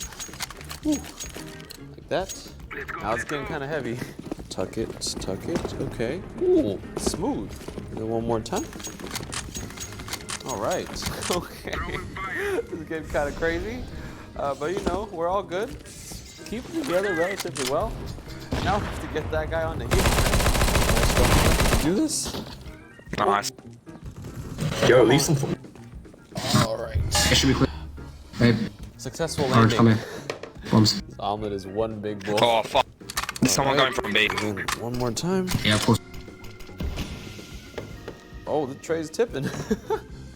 Like that. Now it's getting kind of heavy. Tuck it, okay. Ooh, smooth. And then one more time. All right, okay. This is getting kind of crazy, but you know, we're all good. Keep it together relatively well. And now we have to get that guy on the heat. Do this. Nice. Yo, leave some for me. All right. It should be clear. Babe, Successful orange coming. landing. Bombs. This omelet is one big bowl. Oh, fuck. There's someone going from B. One more time. Yeah, of course. Oh, the tray's tipping.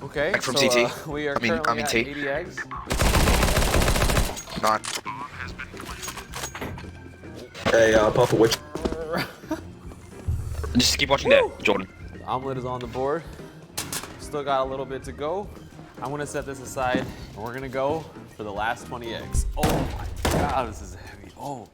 Okay, Back from so CT. we are I mean currently at T. 80 eggs. Nice. Hey, Papa, which? Just keep watching there, Jordan. The omelet is on the board. Still got a little bit to go. I'm gonna set this aside, and we're gonna go for the last 20 eggs. Oh my God, this is heavy. Oh.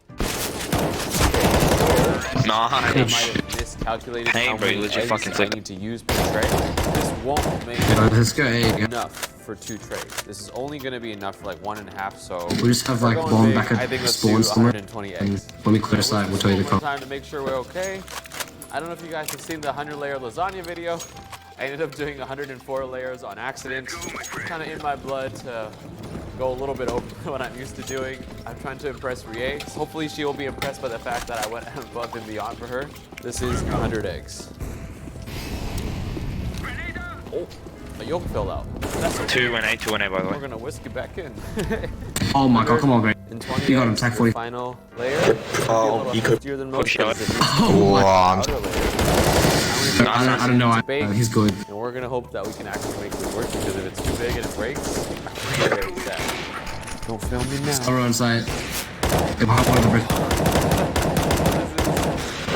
I might Nice. have miscalculated Hey, how bro, you many legit eggs fucking I sick. need to use per tray. This won't make Let's go. Hey, yeah. enough for 2 trays. This is only gonna be enough for like 1.5, so We'll just have we're like going bomb big. back I at think let's spawn do somewhere. 120 And eggs. when we clear site, we'll tell you the One code. time to make sure we're okay. I don't know if you guys have seen the 100-layer lasagna video. I ended up doing 104 layers on accident. It's kind of in my blood to go a little bit over what I'm used to doing. I'm trying to impress Rie. Hopefully she will be impressed by the fact that I went above and beyond for her. This is 100 eggs. Oh, a yolk fell out. That's okay. 2 and 8, 2 and 8, by the We're way. gonna whisk it back in. Oh my God, come on, great. And 20 You got him, eggs, tag the 40. final layer. Oh, you could. Heftier than most, Push it. because it needs Oh my. Wow. outer layer. I don't know. He's good. And we're gonna hope that we can actually make this work, because if it's too big and it breaks, I'm pretty upset. Don't fail me now. We're on site. Hey, behind one of the bridge.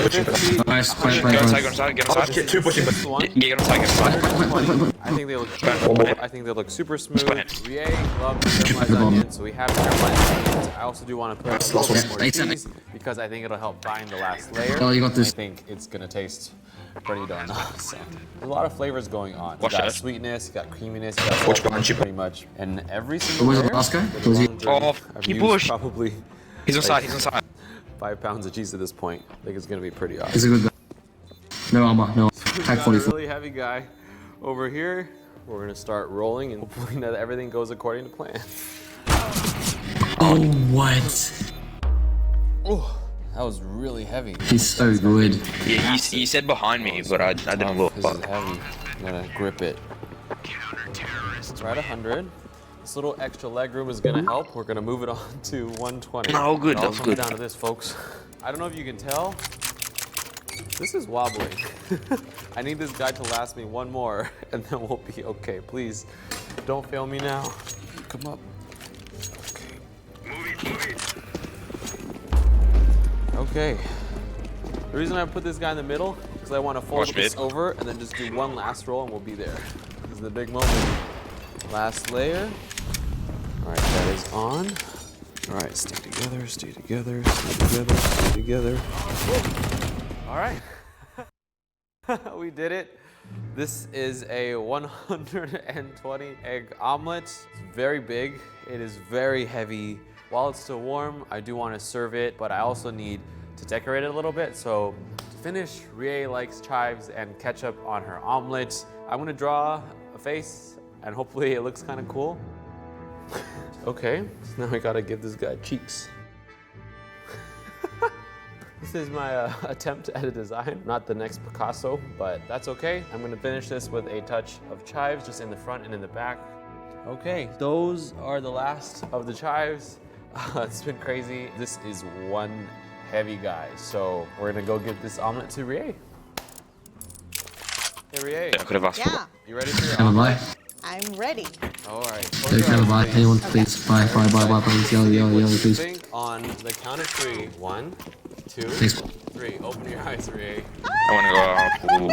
Nice, play, Get play, on side, play. get on side, get on Oh, side. shit, 2 pushing, but One. Get on side, get on side. I think they look. I think they look super smooth. Split. Rie loves caramelized onions, so we have caramelized onions. I also do want to put a little bit more Eight, seven. cheese because I think it'll help bind the last layer. Oh, you got this. I think it's gonna taste pretty darn awesome. There's a lot of flavors going on. You Watch got out. sweetness, you got creaminess, you got Watch saltiness, behind you. pretty much. And every single Where's the layer. last guy? with a Was he- long journey, Oh, I've he used pushed. Probably He's on side, he's on side. 5 pounds of cheese at this point. I think it's gonna be pretty awesome. He's a good guy. No armor, no. We've Pack got a 44. really heavy guy over here. We're gonna start rolling and hopefully that everything goes according to plan. Oh, what? Oh, that was really heavy. He's so good. Yeah, he said behind me, but I didn't look. This is heavy. I'm gonna grip it. It's right 100. This little extra leg room is gonna help. We're gonna move it on to 120. No, good, I'll that's come good. down to this, folks. I don't know if you can tell. This is wobbling. I need this guy to last me one more, and then we'll be okay. Please, don't fail me now. Come up. Okay. The reason I put this guy in the middle is because I want to fold Watch this mid. over and then just do one last roll and we'll be there. This is the big moment. Last layer. All right, that is on. All right, stay together, stay together, stay together, stay together. All right. We did it. This is a 120 egg omelet. It's very big. It is very heavy. While it's still warm, I do want to serve it, but I also need to decorate it a little bit. So to finish, Rie likes chives and ketchup on her omelet. I'm gonna draw a face and hopefully it looks kind of cool. Okay, so now we gotta give this guy cheeks. This is my attempt at a design, not the next Picasso, but that's okay. I'm gonna finish this with a touch of chives just in the front and in the back. Okay, those are the last of the chives. It's been crazy. This is one heavy guy, so we're gonna go give this omelet to Rie. Hey Rie, I could have asked Yeah, you ready for your Have a omelet? buy. I'm ready. All right. There you have a buy. Anyone, please. Buy, please. Yo, please. Think on the count of 3. 1, 2, Please. 3. Open your eyes, Rie. I want to go out. Ooh,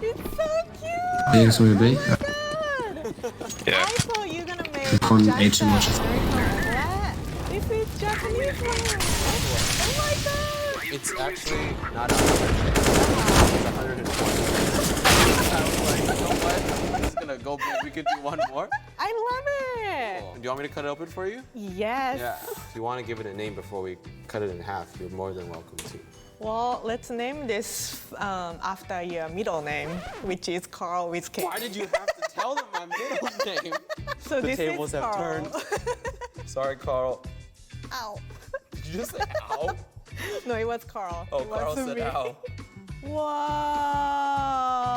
It's so cute. Yeah, so we be. Oh my god. yeah. I thought you were gonna make From just ancient a Russia. American. This is Japanese one. Oh my god. It's actually not 100. It's 120. I was like, you know what? I'm just gonna go. We could do one more. I love it. Do you want me to cut it open for you? Yes. Yeah. If you want to give it a name before we cut it in half, you're more than welcome to. Well, let's name this after your middle name, which is Carl with K. Why did you have to tell them my middle name? So The this tables is have Carl. turned. Sorry, Carl. Ow. Did you just say ow? No, it was Carl. Oh, It Carl wasn't said me. ow.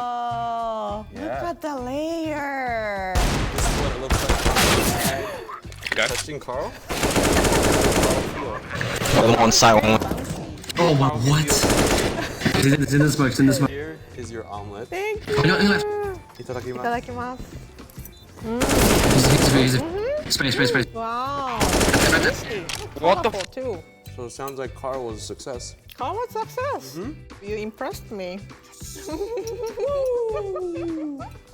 Wow. Yeah. Look at the layer. This is what it looks like. Okay. Touching Carl? One on side, one. Oh, my, what? It's in the smoke, it's in the smoke. Here is your omelet. Thank you. I got left. Itadakimasu. Itadakimasu. Space. Wow. Tasty. What the Colorful too. So it sounds like Carl was a success. Carl was success. You impressed me.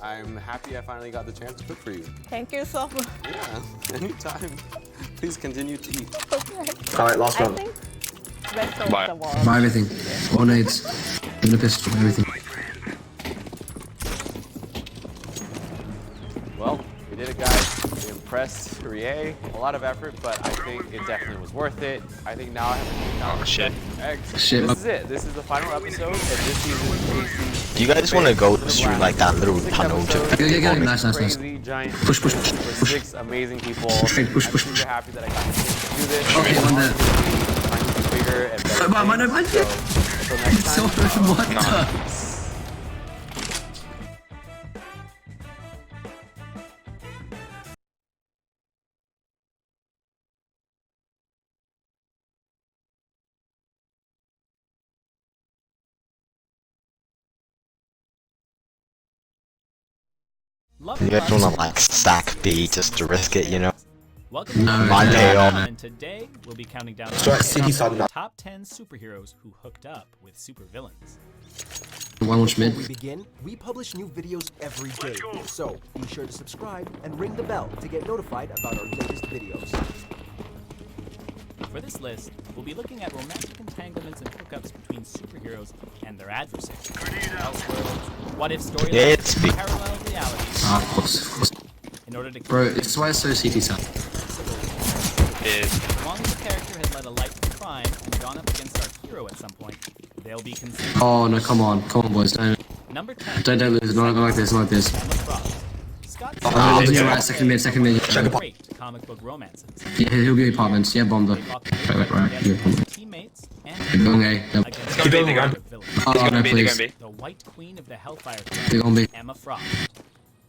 I'm happy I finally got the chance to cook for you. Thank you so much. Yeah, anytime. Please continue to eat. Okay. Alright, last I round. think rest of Bye. the world. Buy everything. All nades. Even a pistol, everything. Well, we did it, guys. We impressed Rie. A lot of effort, but I think it definitely was worth it. I think now I have to shit. eggs. Shit. This is it. This is the final episode of this season's tasty. Do you guys want to go through like that little tunnel to? Okay, nice. Crazy giant Push. for 6 amazing people. Push. I'm super happy that I got to do this. Okay, one there. Trying to be bigger and better. Mine. So, until next So, time. what the? You guys want to like stack B just to risk it, you know? Welcome to No, My day off. and today we'll be counting down So, City Sun now. top 10 superheroes who hooked up with supervillains. One watch mid. Before we begin, we publish new videos every day, so be sure to subscribe and ring the bell to get notified about our latest videos. For this list, we'll be looking at romantic entanglements and hookups between superheroes and their adversaries. Elseworlds, what if storylines, Yeah, it's big. parallel realities. Ah, of course. In order to Bro, this is why it's so CT Sun. as long as the character has led a life of crime and gone up against our hero at some point, they'll be considered. Oh no, come on, boys, don't Number 10. don't lose, not like this, not like this. Emma Frost. Scott's Oh, you're right, second mid. great comic book romances. Yeah, he'll be apartments. Yeah, bomb the. They fought Right. together Yeah, bomb as the. teammates and They're going A. Yep. against Keep going, the man. villain. Oh no, They're please. gonna be. The White Queen of the Hellfire They're Club, gonna be. Emma Frost.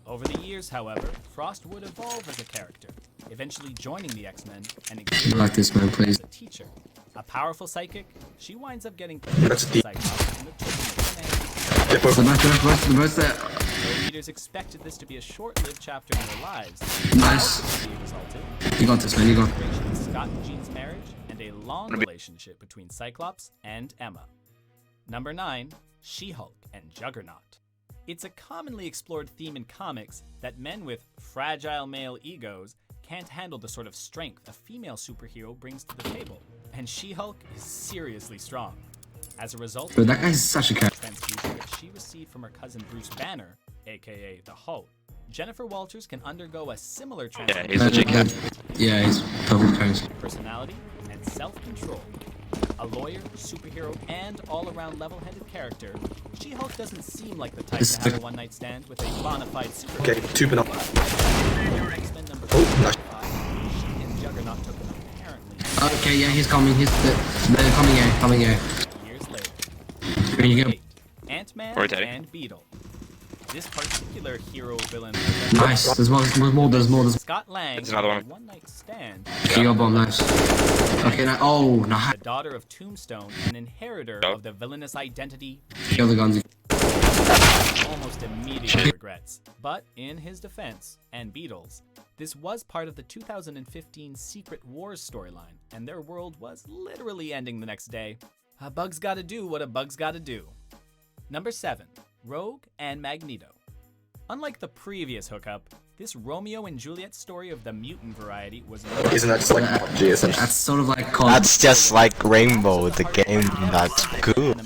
Over the years, however, Frost would evolve as a character, eventually joining the X-Men and I like this man, please. as a teacher. A powerful psychic, she winds up getting That's deep. Cyclops in the Yeah, but- The most there. Though readers expected this to be a short-lived chapter in their lives, Nice. ultimately resulted You got this, man. You got. in Scott and Jean's marriage and a long relationship between Cyclops and Emma. Number 9, She-Hulk and Juggernaut. It's a commonly explored theme in comics that men with fragile male egos can't handle the sort of strength a female superhero brings to the table, and She-Hulk is seriously strong. As a result Bro, that guy's such a cat. transfusion that she received from her cousin Bruce Banner, aka the Hulk, Jennifer Walters can undergo a similar transfusion. he's legit cat. Yeah, he's purple cones. Personality and self-control. A lawyer, superhero, and all-around level-headed character, She-Hulk doesn't seem like the type This to is have the- a one-night stand with a bona fide superhero. Okay, two banana. X-Men number Oh, nice. 5, she and Juggernaut took an apparently Okay, yeah, he's coming. They're coming A. years later. Here you go. 8, Ant-Man Rotating. and Beetle. This particular hero-villain Nice. There's more. Scott Lang There's another had one. a one-night stand. You got bomb, nice. Okay, now. Oh, no. The daughter of Tombstone and inheritor of the villainous identity, Kill the guns. almost immediately regrets. But in his defense, and Beetle's, this was part of the 2015 Secret Wars storyline, and their world was literally ending the next day. A bug's gotta do what a bug's gotta do. Number 7, Rogue and Magneto. Unlike the previous hookup, this Romeo and Juliet story of the mutant variety was Isn't that just like PUBG essentially? That's sort of like COD. That's just like Rainbow, the game that's good.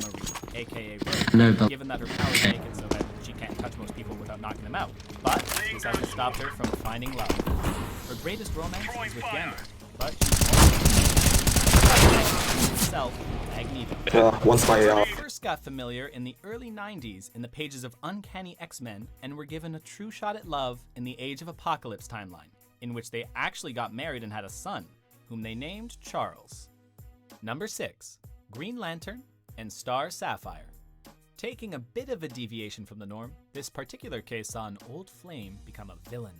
aka Rogue, No, but given that her powers make it so that she can't touch most people without knocking them out. But this hasn't stopped her from finding love. Her greatest romance is with Gambit, but she's herself Magneto. Once my First got familiar in the early 90s in the pages of Uncanny X-Men and were given a true shot at love in the Age of Apocalypse timeline, in which they actually got married and had a son, whom they named Charles. Number 6, Green Lantern and Star Sapphire. Taking a bit of a deviation from the norm, this particular case saw an old flame become a villain.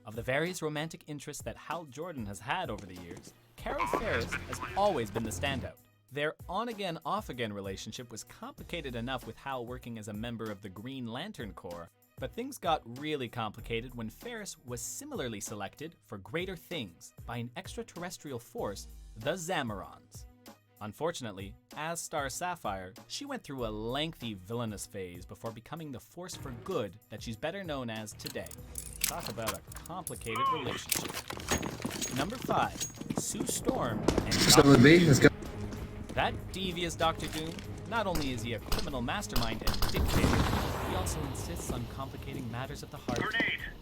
Of the various romantic interests that Hal Jordan has had over the years, Carol Ferris has always been the standout. Their on-again, off-again relationship was complicated enough with Hal working as a member of the Green Lantern Corps, but things got really complicated when Ferris was similarly selected for greater things by an extraterrestrial force, the Zamorans. Unfortunately, as Star Sapphire, she went through a lengthy villainous phase before becoming the force for good that she's better known as today. Talk about a complicated relationship. Number 5, Sue Storm and so would be. Let's go. That devious Dr. Doom, not only is he a criminal mastermind and dictator, he also insists on complicating matters at the heart.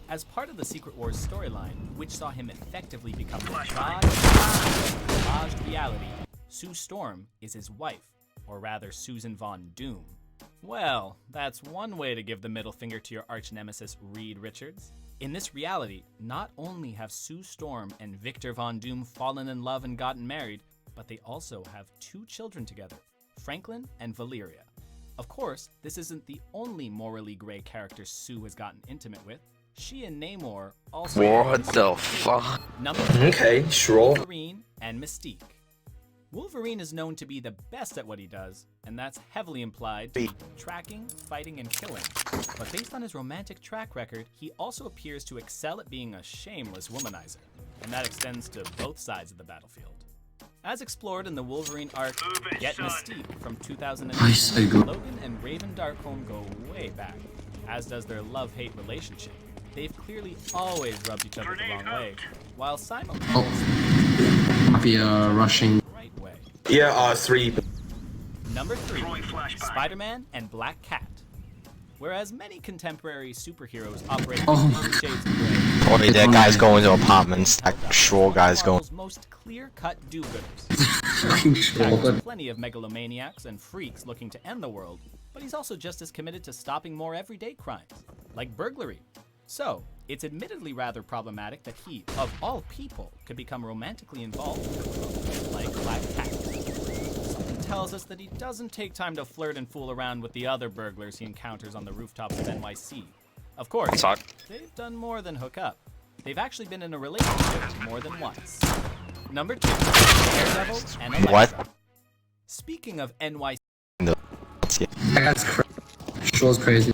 As part of the Secret Wars storyline, which saw him effectively become the god of collaged reality, Sue Storm is his wife, or rather Susan Von Doom. Well, that's one way to give the middle finger to your arch nemesis Reed Richards. In this reality, not only have Sue Storm and Victor Von Doom fallen in love and gotten married, but they also have 2 children together, Franklin and Valeria. Of course, this isn't the only morally gray character Sue has gotten intimate with. She and Namor also What the fuck? Number Okay, sure. Wolverine and Mystique. Wolverine is known to be the best at what he does, and that's heavily implied to be tracking, fighting, and killing. But based on his romantic track record, he also appears to excel at being a shameless womanizer. and that extends to both sides of the battlefield. As explored in the Wolverine arc Get Mystique from 2008, Nice, so good. Logan and Raven Darkholme go way back, as does their love-hate relationship. They've clearly always rubbed each other the wrong way, while simultaneously Might be rushing. the right way. Yeah, 3. Number 3, Spider-Man and Black Cat. Whereas many contemporary superheroes operate Oh in my shades of gray, Oh, that guy's going to apartments. That Shaw guy's going. Marvel's most clear-cut do-gooders. Fucking Jack sure. has plenty of megalomaniacs and freaks looking to end the world, but he's also just as committed to stopping more everyday crimes, like burglary. So, it's admittedly rather problematic that he, of all people, could become romantically involved with a criminal like Black Cat. Something tells us that he doesn't take time to flirt and fool around with the other burglars he encounters on the rooftops of NYC. Of course, they've done more than hook up. They've actually been in a relationship more than once. Number 2, Daredevil and Elektra. What? Speaking of NYC, That guy's crazy. Shaw's crazy.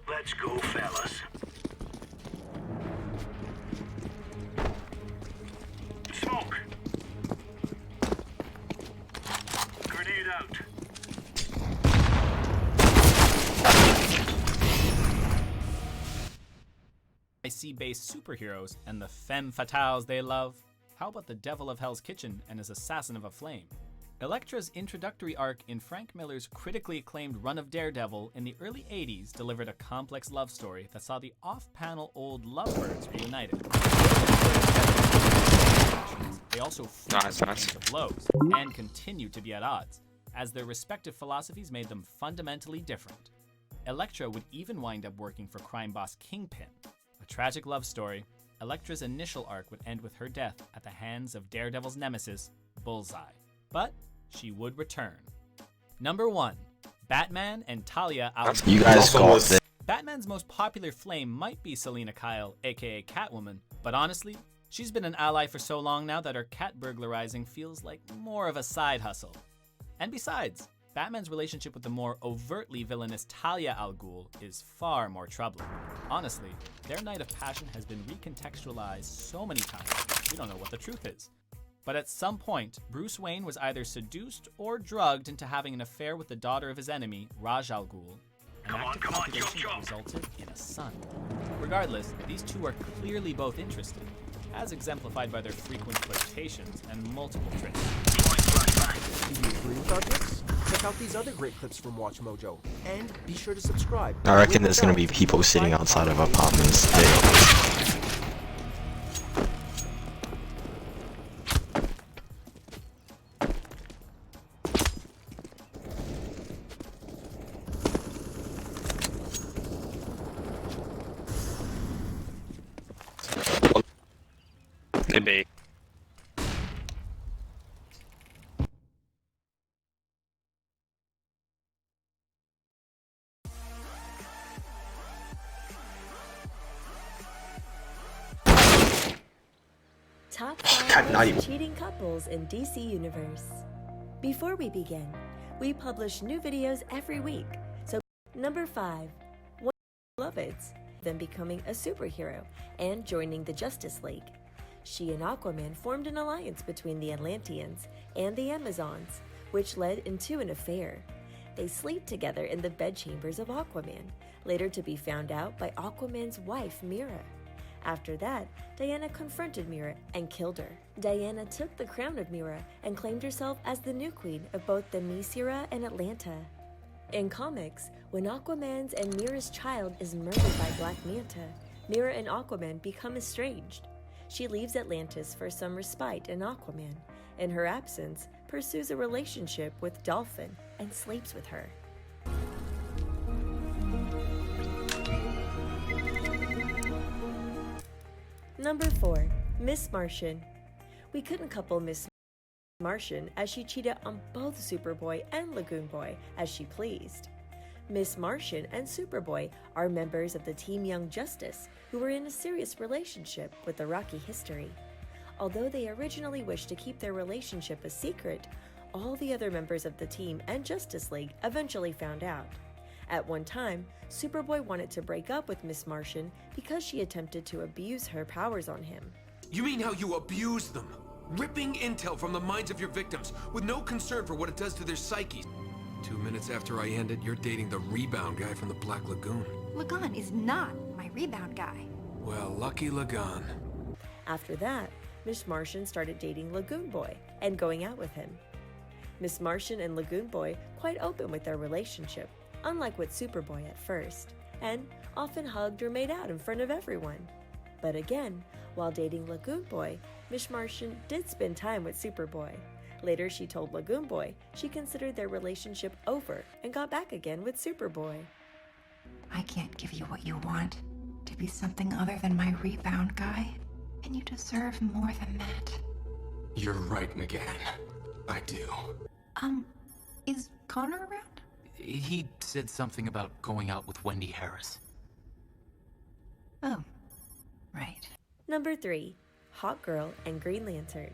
Let's go, fellas. Smoke. Grenade out. NYC-based superheroes and the femme fatales they love. How about the Devil of Hell's Kitchen and his Assassin of a Flame? Elektra's introductory arc in Frank Miller's critically acclaimed run of Daredevil in the early 80s delivered a complex love story that saw the off-panel old lovebirds reunited. They also Nice. into blows and continued to be at odds, as their respective philosophies made them fundamentally different. Elektra would even wind up working for crime boss Kingpin. A tragic love story, Elektra's initial arc would end with her death at the hands of Daredevil's nemesis, Bullseye. But she would return. Number 1, Batman and Talia al Ghul. You guys got this. Batman's most popular flame might be Selina Kyle, aka Catwoman, but honestly, she's been an ally for so long now that her cat burglarizing feels like more of a side hustle. And besides, Batman's relationship with the more overtly villainous Talia al Ghul is far more troubling. Honestly, their night of passion has been recontextualized so many times, we don't know what the truth is. But at some point, Bruce Wayne was either seduced or drugged into having an affair with the daughter of his enemy, Ra's al Ghul, an act of copulation that resulted in a son. Regardless, these two are clearly both interested, as exemplified by their frequent flirtations and multiple tricks. Do you agree with our picks? Check out these other great clips from Watch Mojo, and be sure to subscribe. I reckon there's gonna be people sitting outside of apartments. Could be. Top God, 5 not even. most cheating couples in DC Universe. Before we begin, we publish new videos every week. So, number 5, one beloveds, then becoming a superhero and joining the Justice League. She and Aquaman formed an alliance between the Atlanteans and the Amazons, which led into an affair. They sleep together in the bedchambers of Aquaman, later to be found out by Aquaman's wife, Mera. After that, Diana confronted Mera and killed her. Diana took the crown of Mera and claimed herself as the new queen of both the Themyscira and Atlanta. In comics, when Aquaman's and Mera's child is murdered by Black Manta, Mera and Aquaman become estranged. She leaves Atlantis for some respite in Aquaman. In her absence, pursues a relationship with Dolphin and sleeps with her. Number 4, Miss Martian. We couldn't couple Miss Martian as she cheated on both Superboy and Lagoon Boy as she pleased. Miss Martian and Superboy are members of the Team Young Justice who were in a serious relationship with a rocky history. Although they originally wished to keep their relationship a secret, all the other members of the team and Justice League eventually found out. At one time, Superboy wanted to break up with Miss Martian because she attempted to abuse her powers on him. You mean how you abuse them? Ripping intel from the minds of your victims with no concern for what it does to their psyches. 2 minutes after I end it, you're dating the rebound guy from the Black Lagoon. Lagoon is not my rebound guy. Well, lucky Lagoon. After that, Miss Martian started dating Lagoon Boy and going out with him. Miss Martian and Lagoon Boy quite open with their relationship, unlike with Superboy at first, and often hugged or made out in front of everyone. But again, while dating Lagoon Boy, Miss Martian did spend time with Superboy. Later, she told Lagoon Boy she considered their relationship over and got back again with Superboy. I can't give you what you want, to be something other than my rebound guy, and you deserve more than that. You're right, McGann. I do. Is Connor around? He said something about going out with Wendy Harris. Oh, right. Number 3. Hawk Girl and Green Lantern.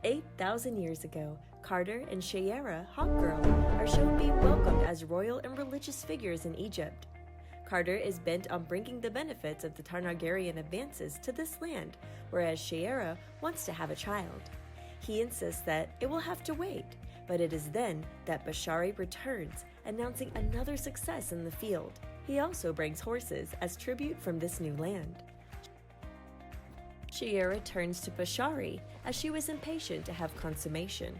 8,000 years ago, Carter and Shiera Hawkgirl are shown being welcomed as royal and religious figures in Egypt. Carter is bent on bringing the benefits of the Targaryen advances to this land, whereas Shiera wants to have a child. He insists that it will have to wait, but it is then that Bashari returns, announcing another success in the field. He also brings horses as tribute from this new land. Shiera turns to Bashari as she was impatient to have consummation.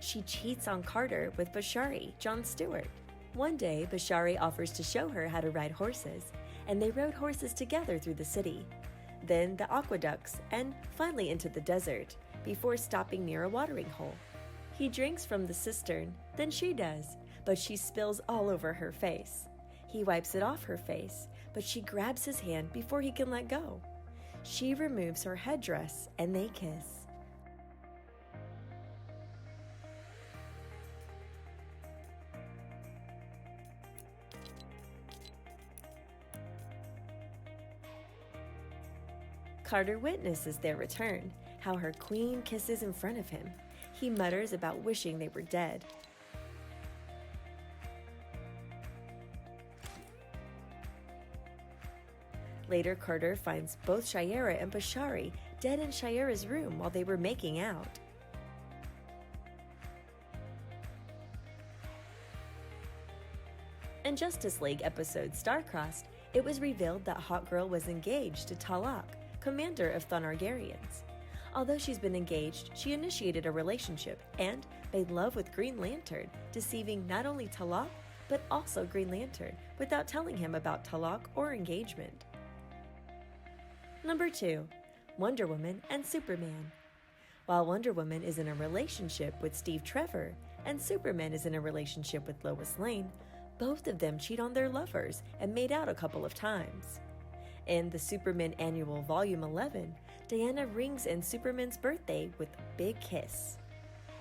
She cheats on Carter with Bashari, Jon Stewart. One day, Bashari offers to show her how to ride horses, and they rode horses together through the city, then the aqueducts, and finally into the desert, before stopping near a watering hole. He drinks from the cistern, then she does, but she spills all over her face. He wipes it off her face, but she grabs his hand before he can let go. She removes her headdress, and they kiss. Carter witnesses their return, how her queen kisses in front of him. He mutters about wishing they were dead. Later, Carter finds both Shiera and Bashari dead in Shiera's room while they were making out. In Justice League episode Star-Crossed, it was revealed that Hawkgirl was engaged to Talak, commander of Thanargarians. Although she's been engaged, she initiated a relationship and made love with Green Lantern, deceiving not only Talak, but also Green Lantern, without telling him about Talak or engagement. Number 2. Wonder Woman and Superman. While Wonder Woman is in a relationship with Steve Trevor, and Superman is in a relationship with Lois Lane, both of them cheat on their lovers and made out a couple of times. In the Superman Annual Volume 11, Diana rings in Superman's birthday with a big kiss.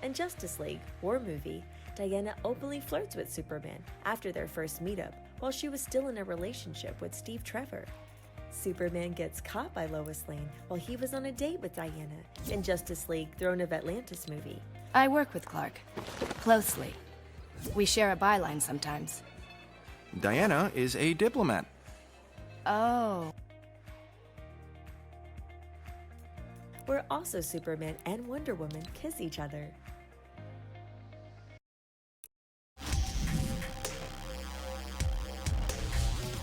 In Justice League War Movie, Diana openly flirts with Superman after their first meetup while she was still in a relationship with Steve Trevor. Superman gets caught by Lois Lane while he was on a date with Diana in Justice League Throne of Atlantis movie. I work with Clark. Closely. We share a byline sometimes. Diana is a diplomat. Oh. Where also Superman and Wonder Woman kiss each other.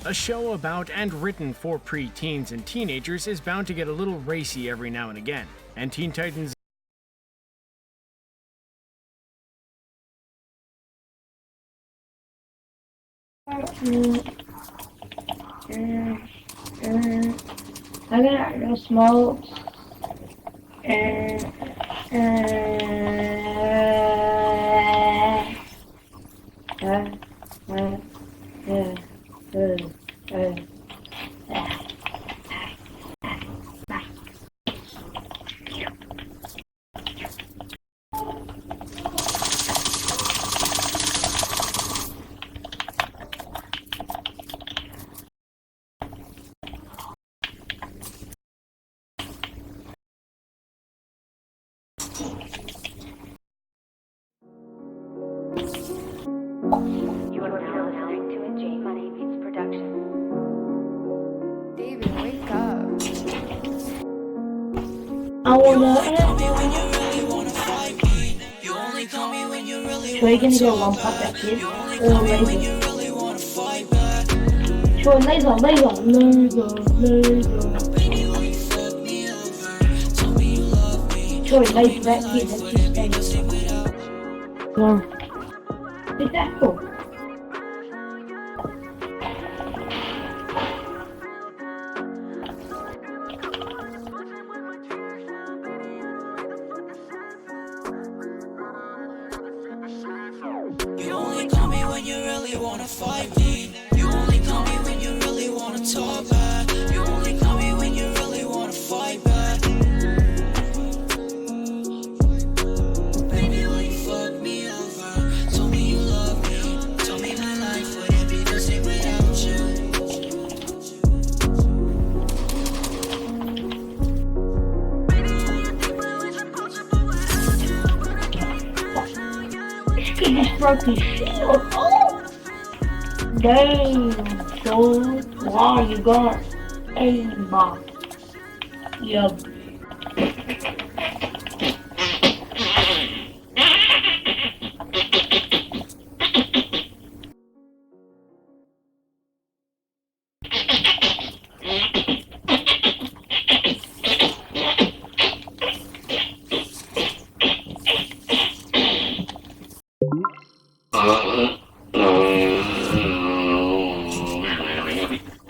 A show about and written for pre-teens and teenagers is bound to get a little racy every now and again, and Teen Titans I got no smoke. wanna. Troy gonna go one pop that kid or laser. Troy laser. Troy laser that kid that she's staying. No. Who's that for? You only call me when you really wanna fight me. You only call me when you really wanna talk back. You only call me when you really wanna fight back. Baby, when you fuck me over, told me you love me, told me my life wouldn't be the same without you. This kid just broke his shield. Oh! Damn, dude. Wow, you got aimbot. Yup.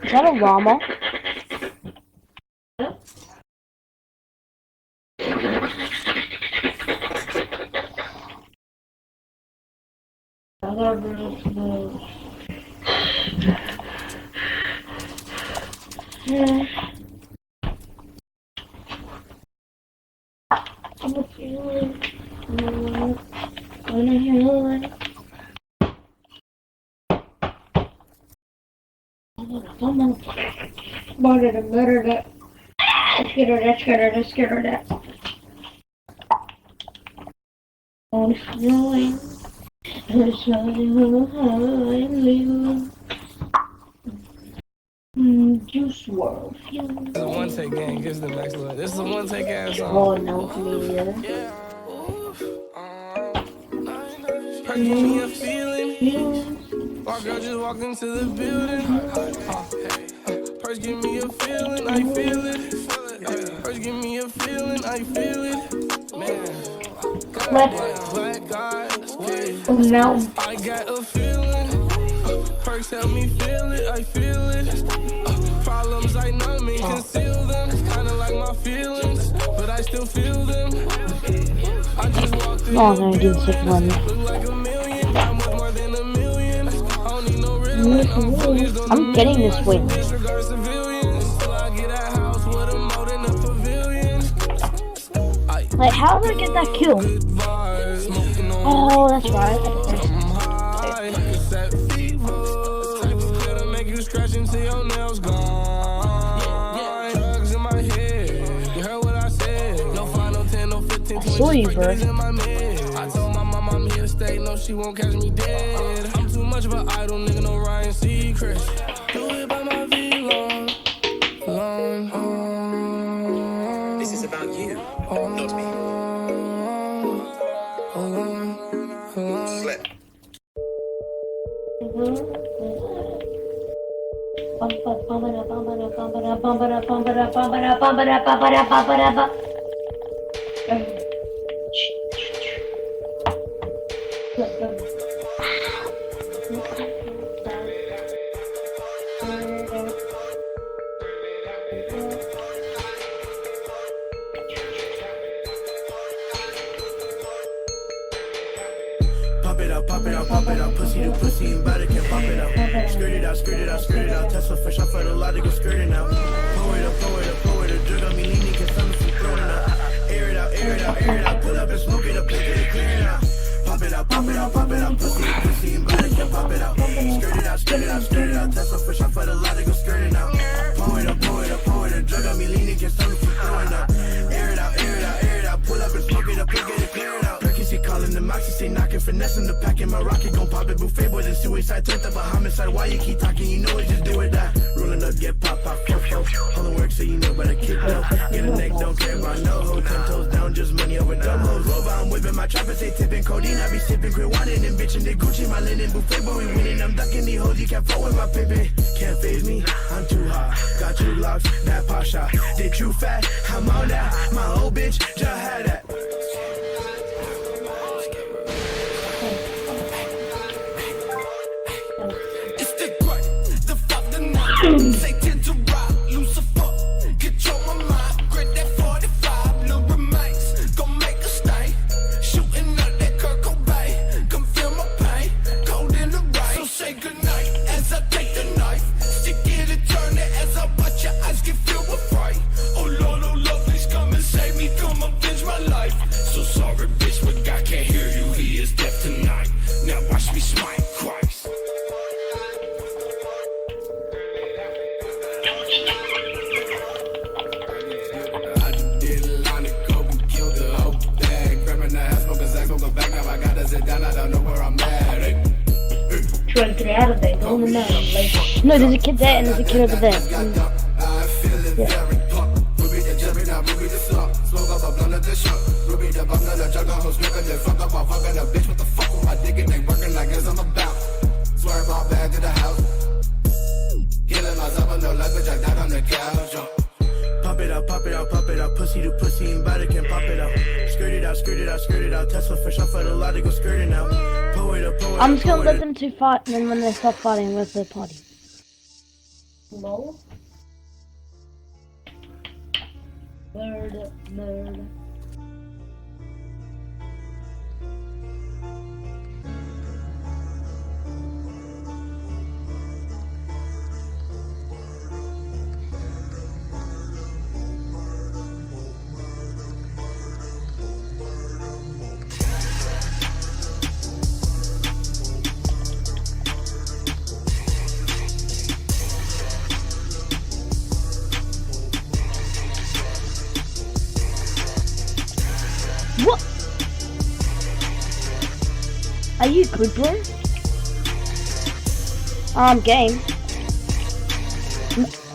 Is that a llama? I gotta do this. Yeah. I'm a feeling. I'm a feeling. Murder that. Let's get her that. I'm feeling. Juice WRLD. The one take gang gives the next one. This is the one take ass song. Oh no, please. Give me a feeling. My girl just walked into the building. First give me a feeling, I feel it. First give me a feeling, I feel it. Man. Black eyes, oh no. I got a feeling. First help me feel it, I feel it. Problems I numb and conceal them. Kinda like my feelings, but I still feel them. I just walked in. Oh, no, I didn't take one. Look like a million, I'm worth more than a million. I don't need no real one, I'm focused on I'm getting this win. disregard civilians. Until I get a house with a moat in a pavilion. Like, how did I get that kill? Oh, that's right. Scratch until your nails gone. Drugs in my head. You heard what I said. No 5, no 10, no 15, 20 days in my mid. I told my mom I'm here to stay. No, she won't catch me dead. I'm too much of an idol, nigga. No Ryan Seacrest. Do it by my V long. This is about you, not me. Slip. Pop it out, pussy to pussy, and body can pop it out. Skirt it out, Tesla fresh, I felt a lot to go skirting out. Pull it up, drug on me, leaning, get something from throwing out. Air it out, pull up and smoke it up, clear it out. Pop it out, pussy to pussy, and body can pop it out. Skirt it out, Tesla fresh, I felt a lot to go skirting out. Pull it up, drug on me, leaning, get something from throwing out. Air it out, pull up and smoke it up, clear it out. Perkins, he calling the moxie, say knocking, finessing the pack in my rocket, gon' pop it, buffet boys and suicide, turned up a homicide. Why you keep talking? You know it, just do it, die. Rolling up, get pop, pop, all the work, so you know, but I kick no. Get a neck, don't care about no hoe. 10 toes down, just money over dumb hoes. Rover, I'm whipping my chopper, say tipping codeine. I be sipping, quit wanting and bitching. They Gucci, my linen buffet, but we winning. I'm ducking these hoes, you can't fuck with my pimpin'. Can't phase me, I'm too hot. Got 2 blocks, that pop shot. Did you fat? I'm on that. My old bitch just had that. It's the great, the 5 to 9. Say 10 to rock, Lucifer. Control my mind, grit that 45. No remains, gon' make a stain. Shooting up that Kurt Cobain. Come feel my pain, cold in the rain. So say goodnight as I take the knife. Stick it and turn it as I watch your eyes get filled with fright. Oh Lord, please come and save me, come avenge my life. So sorry, bitch, but God can't hear you, he is deaf tonight. Now watch me smite Christ. I just did a line of coke and killed the whole bag. Grabbing the ass, smoking sex, smoking back. Now I gotta sit down, I don't know where I'm at. Trying to get out of there, go on the man. Like, no, there's a kid there and there's a kid over there. Pop it out, pussy to pussy, and body can pop it out. Skirt it out, Tesla fresh off at a lot to go skirting out. Pull it up, I'm just gonna let them two fight, and then when they stop fighting, with the party. Lol. Nerd. What? Are you good, bro? Game.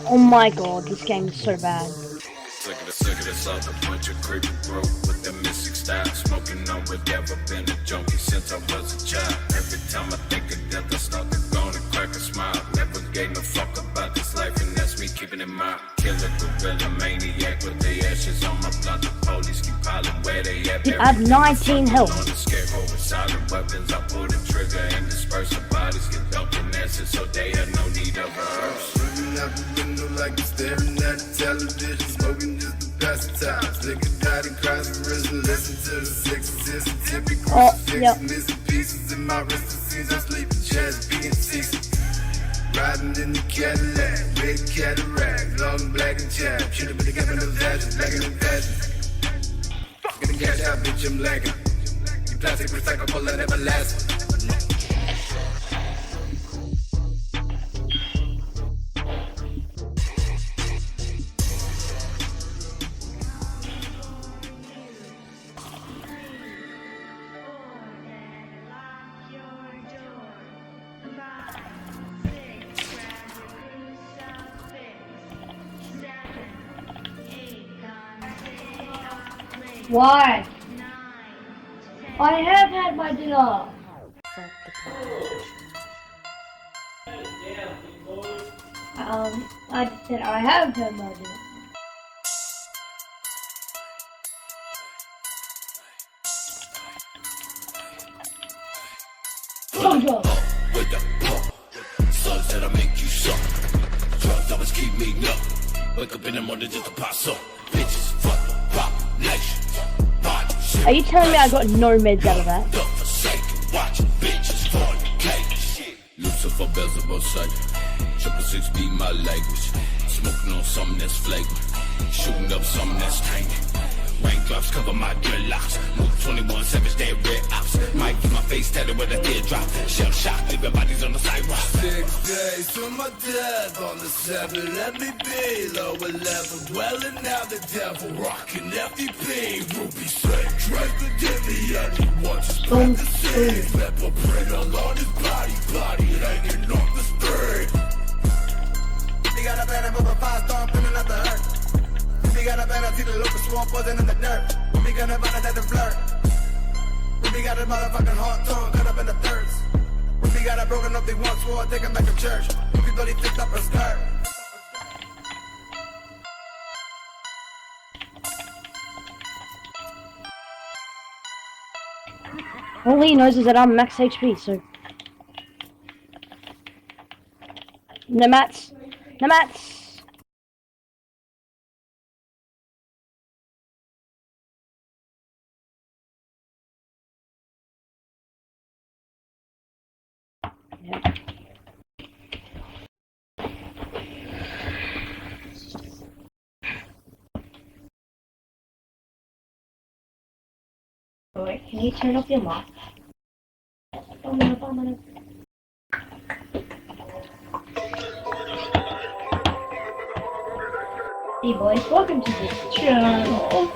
Oh my god, this game is so bad. Sick of this other bunch of creepy bro with the mystic style. Smoking on whatever, been a junkie since I was a child. Every time I think of death, I start to go and crack a smile. Never gave no fuck about this life, and that's me keeping it mild. Killer, gorilla, maniac with the ashes on my blunt. The police keep piling where they at. I have 19 health. On the scarecrow with silent weapons, I pull the trigger and disperse the bodies. Get dumped in acid, so they had no need of rehearsal. Looking out the window like I'm staring at the television, smoking just to pass the time. Nigga died and cries for risen, listen to the sixes, and typical crucifix, missing pieces in my wrist. It seems I'm sleeping, chest being 60. Riding in the Cadillac, red cataract, long black and chapped. Should've been together in those ashes, lagging and passion. Gonna cash out, bitch, I'm lagging. You plastic recyclable and everlasting. Why? I have had my dinner. I said I have had my dinner. With the pump, sons that'll make you suck. Drugs always keep me up. Wake up in the morning just to pass up. Bitches, fuck, pop, nation. Are you telling me I got no meds out of that? Watching bitches fornicate. Lucifer, Beelzebub, Satan. 666 be my language. Smoking on something that's flagrant. Shooting up something that's tainted. Raindrops cover my dreadlocks. Move 21 Savage, they red ops. Might get my face tatted with a teardrop. Shell shock, leaving bodies on the sidewalk. 6 days to my death on the 7th. Let me be lower level. Dwelling now the devil. Rocking FDP. Ruby said, dress the divvy. Anyone to spread the seed. Pepper print all on his body. Body hanging off the street. We got a banner of a 5-star feeling at the earth. We got a banner, see the local swamp wasn't in the dirt. We got a banner that the flirt. We got a motherfucking hot tongue cut up in the thirds. We got a broken up, they once swore, take him back to church. We thought he fixed up her skirt. All he knows is that I'm max HP, so... No mats! No mats! Alright, can you turn off your mic? Hey boys, welcome to the channel.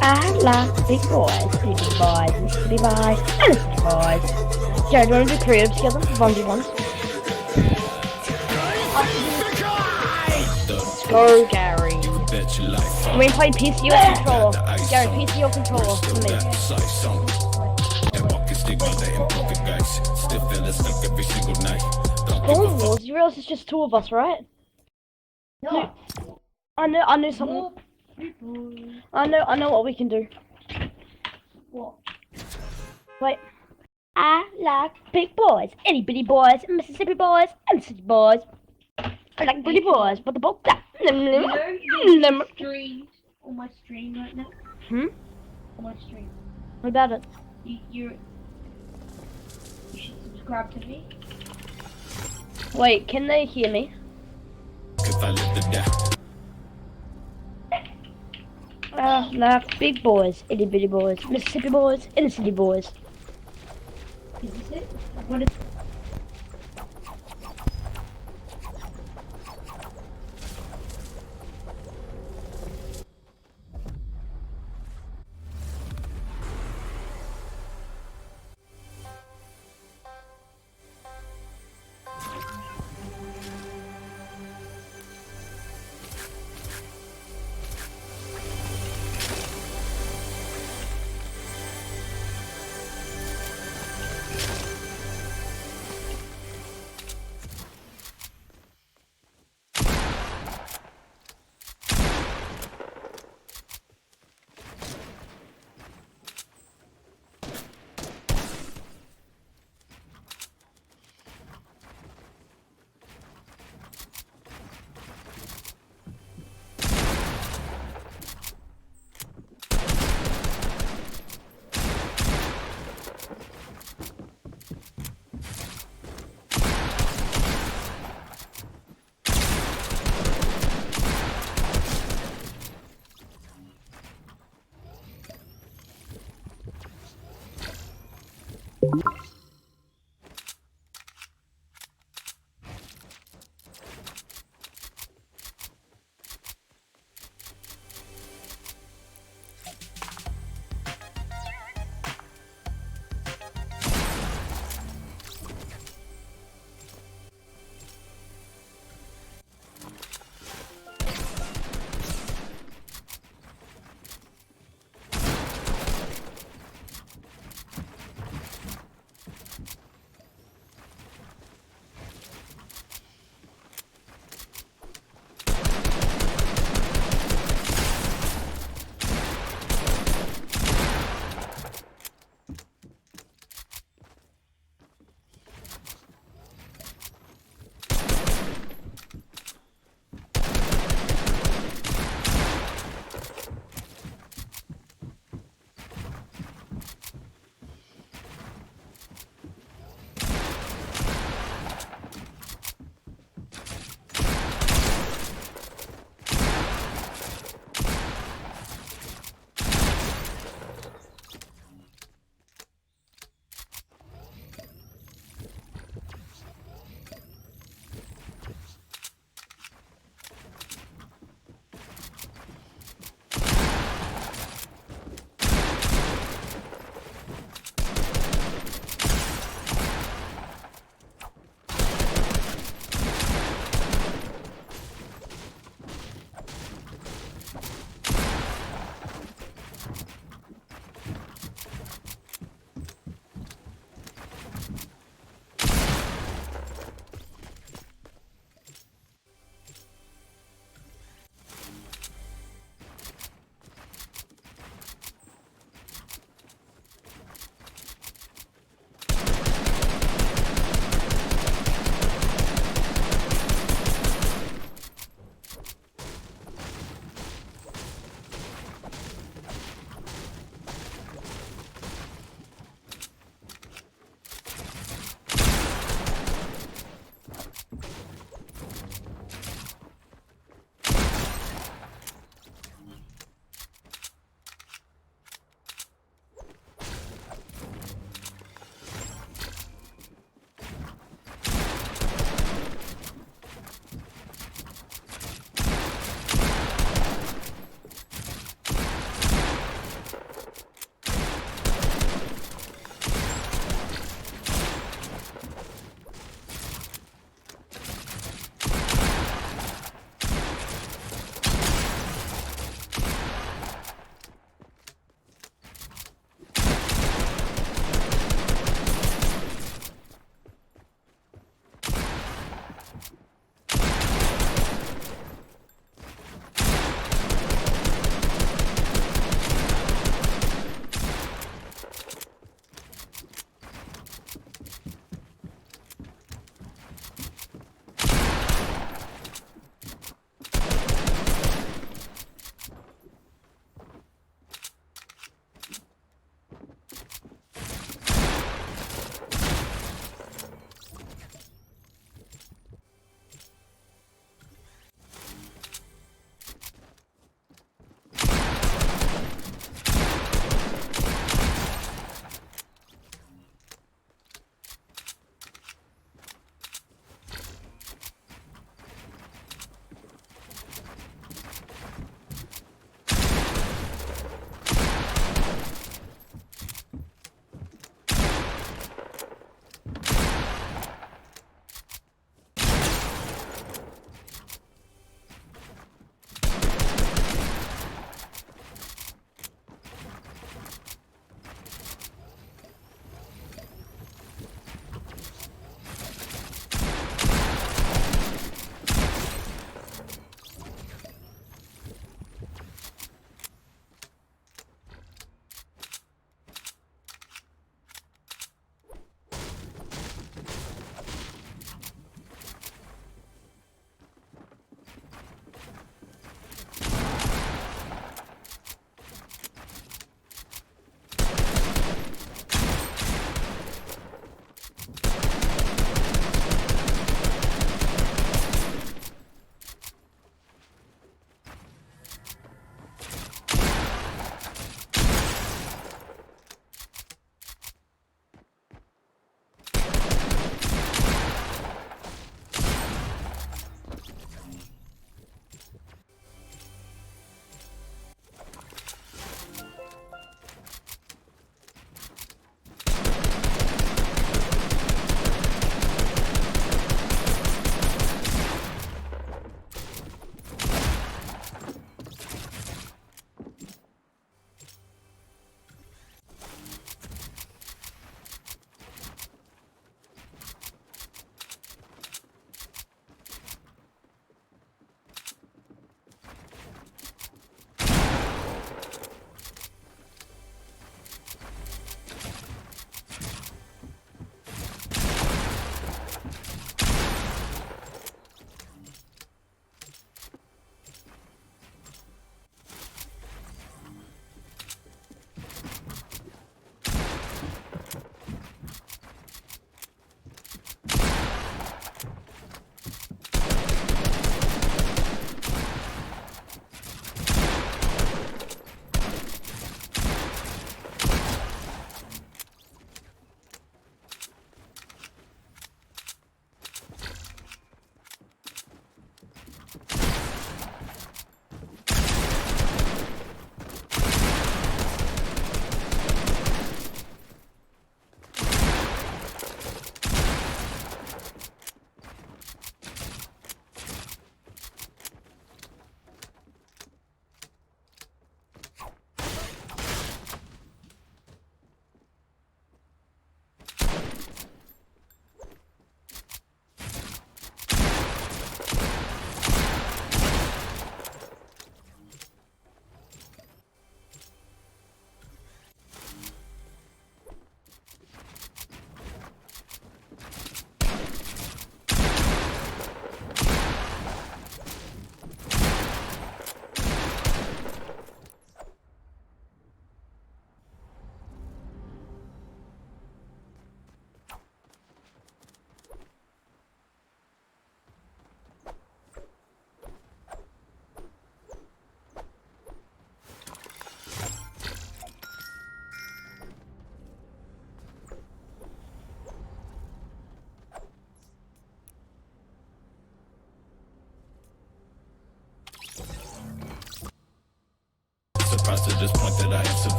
I like big boys, big boys, and city boys, and city boys. Jared, do you want to do creative together? Bungie ones. Let's go, Gary. Can we play PC or controller? Gary, PC or controller for me. Storm Wars, you realize it's just 2 of us, right? No. I know something. I know what we can do. What? Wait. I like big boys, itty bitty boys, Mississippi boys, and city boys. I like pretty boys, but the bulk that. You know, stream on my stream right now. On my stream. What about it? You should subscribe to me. Wait, can they hear me? Like big boys, itty bitty boys, Mississippi boys, inner city boys. Is this it? What is...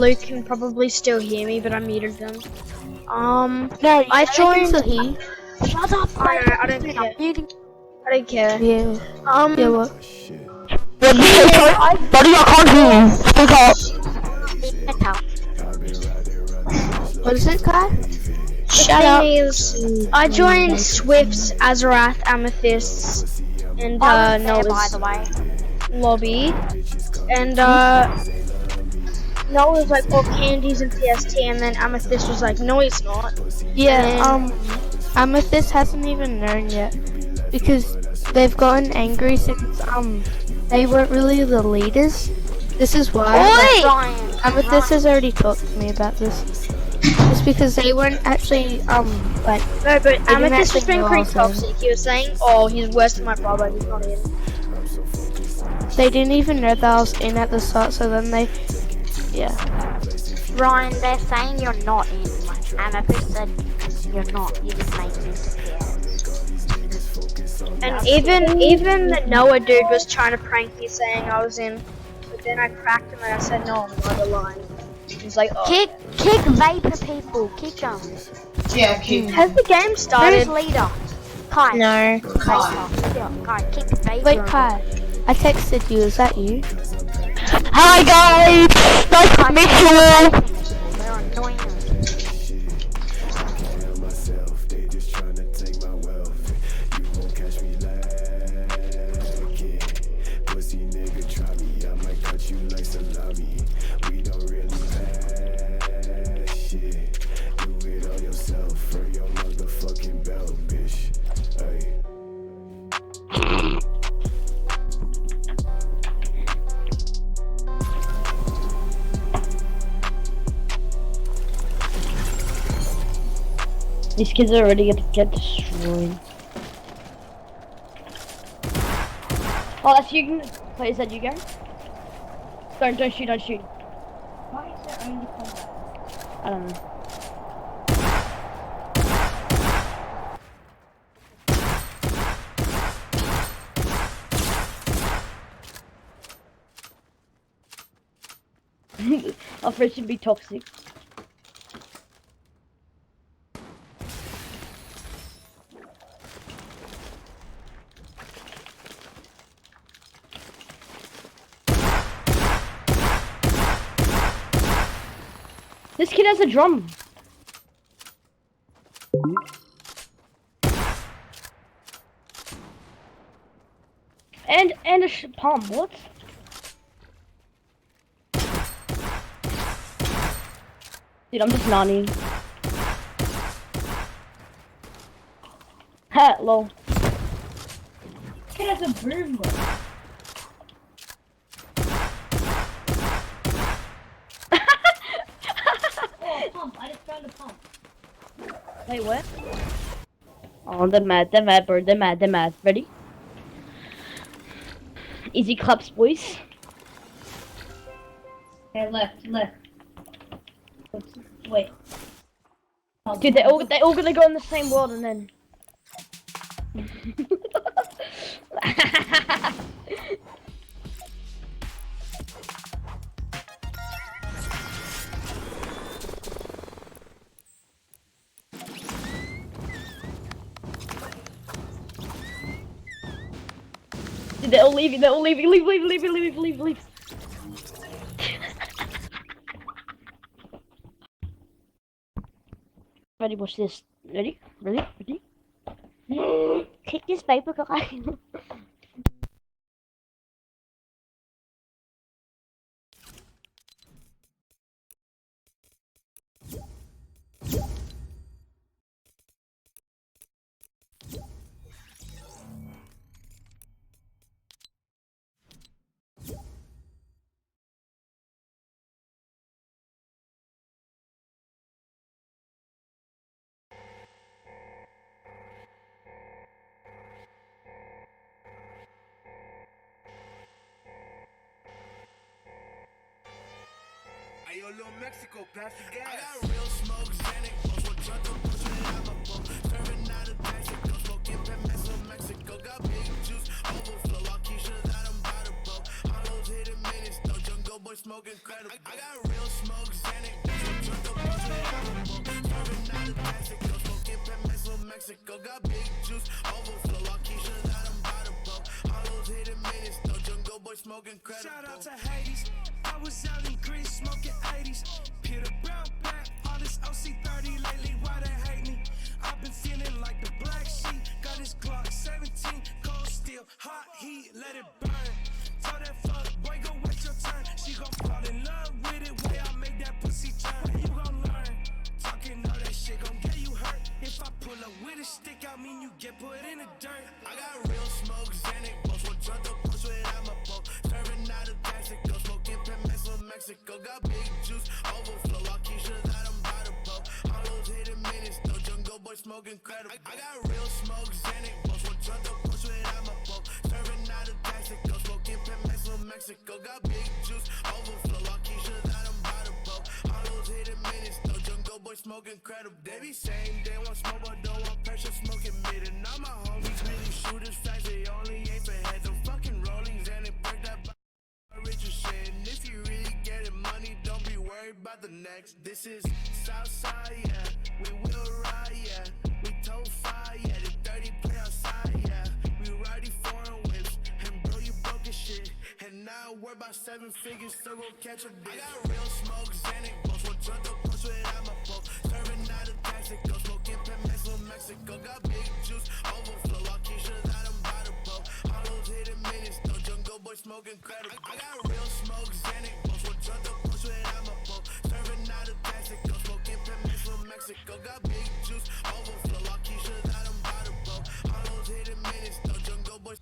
Luke can probably still hear me, but I muted them. No, I joined. Shut up! I don't care. I don't care. Yeah. Yeah, what? Buddy, I can't hear you. Speak up. What is it, Kai? Shut up. I joined Swift's, Azarath, Amethysts, and Noah's by the way. lobby, and Noah was like, "Oh, Candy's in PST," and then Amethyst was like, "No, it's not." Yeah. Amethyst hasn't even known yet because they've gotten angry since they weren't really the leaders. This is why. Amethyst has already talked to me about this. It's because they weren't actually like. No, but Amethyst was being pretty toxic. He was saying, "Oh, he's worse than my brother. He's not in." They didn't even know that I was in at the start, so then they, yeah. Ryan, they're saying you're not in. Like, Amethyst said you're not. You just made me scared. And even the Noah dude was trying to prank me, saying I was in. But then I cracked him and I said, "No, I'm not lying." He's like, "Oh." Kick vapor people. Kick them. Yeah, kick. Has the game started? Who's leader? Kai. No. Kai, kick vapor. Wait, Kai. I texted you. Is that you? Hi guys. Nice to meet you. They're annoying. These kids are ready to get destroyed. Oh, that's you. Wait, is that you, Gary? Don't shoot, don't shoot. Why is there only combat? I don't know. Our friends should be toxic. This kid has a drum. And a palm. What? Dude, I'm just nani. Ha, lol. Kid has a broom. I just found a pump. Wait, what? Oh, they're mad, bro. They're mad. Ready? Easy claps, boys. Okay, left. Wait. Dude, they're all gonna go in the same world and then. Dude, they're all leaving. Leave. Ready, watch this. Ready? Kick this paper guy. Ayo, Lil Mexico, pass the gas. I got real smoke, Xanax, boss with truck, I'm pushing it out my phone. Serving out of Mexico, smoking Mexico, Mexico. Got big juice, overflow, I'll keep sure that I'm by the boat. Hollows hitting minutes, though, jungle boy smoking incredible. I got real smoke, Mexico. Got big juice, overflow. Keisha that I'm by the boat. All those hidden minutes, though. Jungle boy smoking credible. Shout out to Hades. I was out in Greece smoking 80s. Peter Brown back, all this OC30 lately. Why they hate me? I've been feeling like the black sheep. Got this Glock 17, cold steel, hot heat, let it burn. Tell that fuck boy, go wait your turn. She gon' fall in love with it. Way I make that pussy turn. You gon' learn. Talking all that shit gon' get you hurt. If I pull up with a stick, I mean you get put in the dirt. I got real smoke, Xanax, boss. What drunk the push with I'm a boat. Serving out of Mexico, smoking Pemex from Mexico. Got big juice, overflow. Keisha that I'm by the boat. All those hidden minutes, though. Jungle boy smoking credible. I got real smoke, Xanax, boss. What drunk the push with I'm a boat. Serving out of Mexico, smoking Pemex from Mexico. Got big juice, overflow. Keisha that I'm by the boat. All those hidden minutes, though. Jungle boy smoking credible. They be saying they want smoke, but don't want pressure, smoking mid. And all my homies really shooters, facts, they only aim for heads. I'm fucking rolling Xanax, break that Richard shit. And if you really getting money, don't be worried about the next. This is Southside, yeah. We will ride, yeah. We told fire, yeah. The 30 play outside, yeah. We riding foreign whips. And bro, you broke as shit. And now we're about 7 figures, so go catch a bitch. I got real smoke, Xanax, boss. What drunk the push with I'm a boat. Serving out of Mexico, smoking Pemex from Mexico. Got big juice, overflow. Keisha that I'm by the boat. All those hidden minutes, though. Jungle boy smoking credible. I got real smoke, Xanax, boss. What drunk the push with I'm a boat. Serving out of Mexico, smoking Pemex from Mexico. Got big juice, overflow. Keisha that I'm by the boat. All those hidden minutes, though. Jungle boy.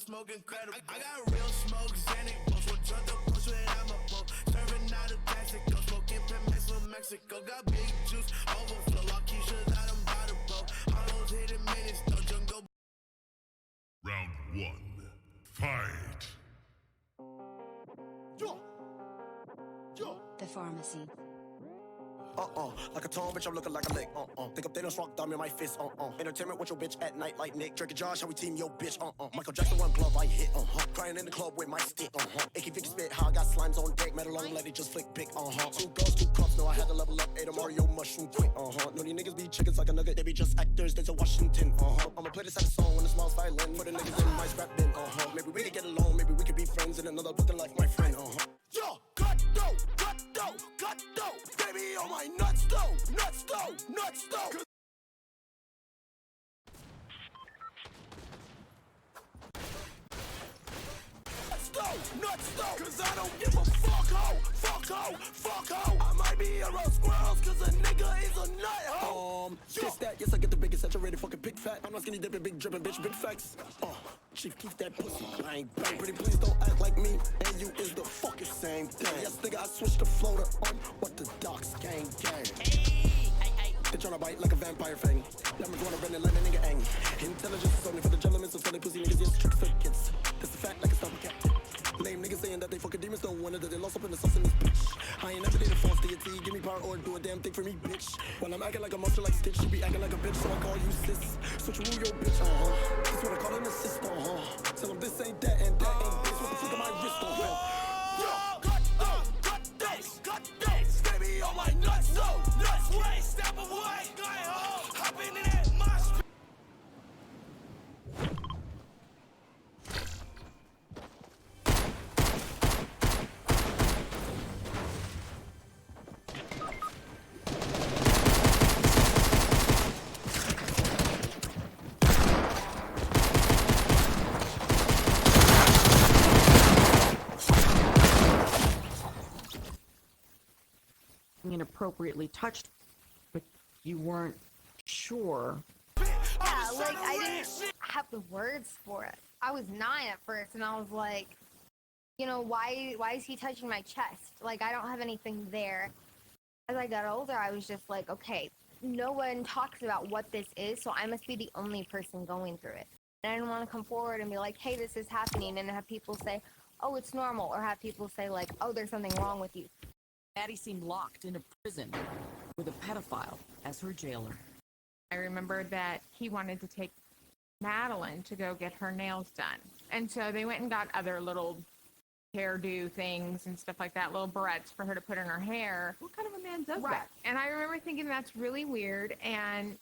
Smoking credible. I got real smoke, Xanax, boss. What drunk the push with I'm a boat. Serving out of Mexico, smoking Pemex from Mexico. Got big juice, overflow. Keisha that I'm by the boat. All those hidden minutes, though. Jungle. Round 1. Fight. The pharmacy. Like a tone, bitch, I'm looking like a lick. Think up Thanos, rock thumb in my fist. Entertainment with your bitch at night like Nick. Drake and Josh, how we team your bitch. Michael Jackson, one glove I hit. Crying in the club with my stick. Icky Vicky spit, how I got slimes on deck. Metal long, let it just flick pick. 2 girls, 2 cups. No, I had to level up. Ate a Mario mushroom quick. No, these niggas be chickens like a nugget. They be just actors, there's a Washington. I'ma play this at a song when the smile's violin. For the niggas in my scrap bin. Maybe we could get along, maybe we could be friends. In another looking like my friend. Yo, cut though. Baby on my nuts though. Nuts though. Nuts though, cause I don't give a fuck ho. I might be a roast squirrels, cause a nigga is a nut ho. Kiss that, yes I get the biggest saturated fucking big fat. I'm not skinny dipping, big dripping, bitch, big facts. Chief, keep that pussy, bang, bang. Pretty please don't act like me, and you is the fucking same thing. Yes nigga, I switched the floater on what the docs gang. They tryna bite like a vampire fang. Lemons wanna run and let a nigga ang. Intelligence is only for the gentlemen, so tell they pussy niggas yes, trick for kids. That's a fact like a stomach cat. Lame niggas saying that they fucking demons, don't wonder that they lost up in the sauce in this bitch. I ain't never did a false deity, give me power or do a damn thing for me, bitch. When I'm I'm acting like a monster like Stitch. You be acting like a bitch, so I call you sis. Switch your bitch, That's what I call an assist, Tell them this ain't that and that ain't this. What the fuck am I wrist, Cut this, baby, on my nuts, nuts, way, step away, hopping in that mosh. Inappropriately touched, but you weren't sure. Yeah, like I didn't have the words for it. I was 9 at first, and I was like, you know, why is he touching my chest? Like, I don't have anything there. As I got older, I was just like, okay, no one talks about what this is, so I must be the only person going through it. And I didn't want to come forward and be like, hey, this is happening, and have people say, oh, it's normal, or have people say like, oh, there's something wrong with you. Maddie seemed locked in a prison with a pedophile as her jailer. I remember that he wanted to take Madeline to go get her nails done. And so they went and got other little hairdo things and stuff like that, little barrettes for her to put in her hair. What kind of a man does Right. that? And I remember thinking that's really weird. And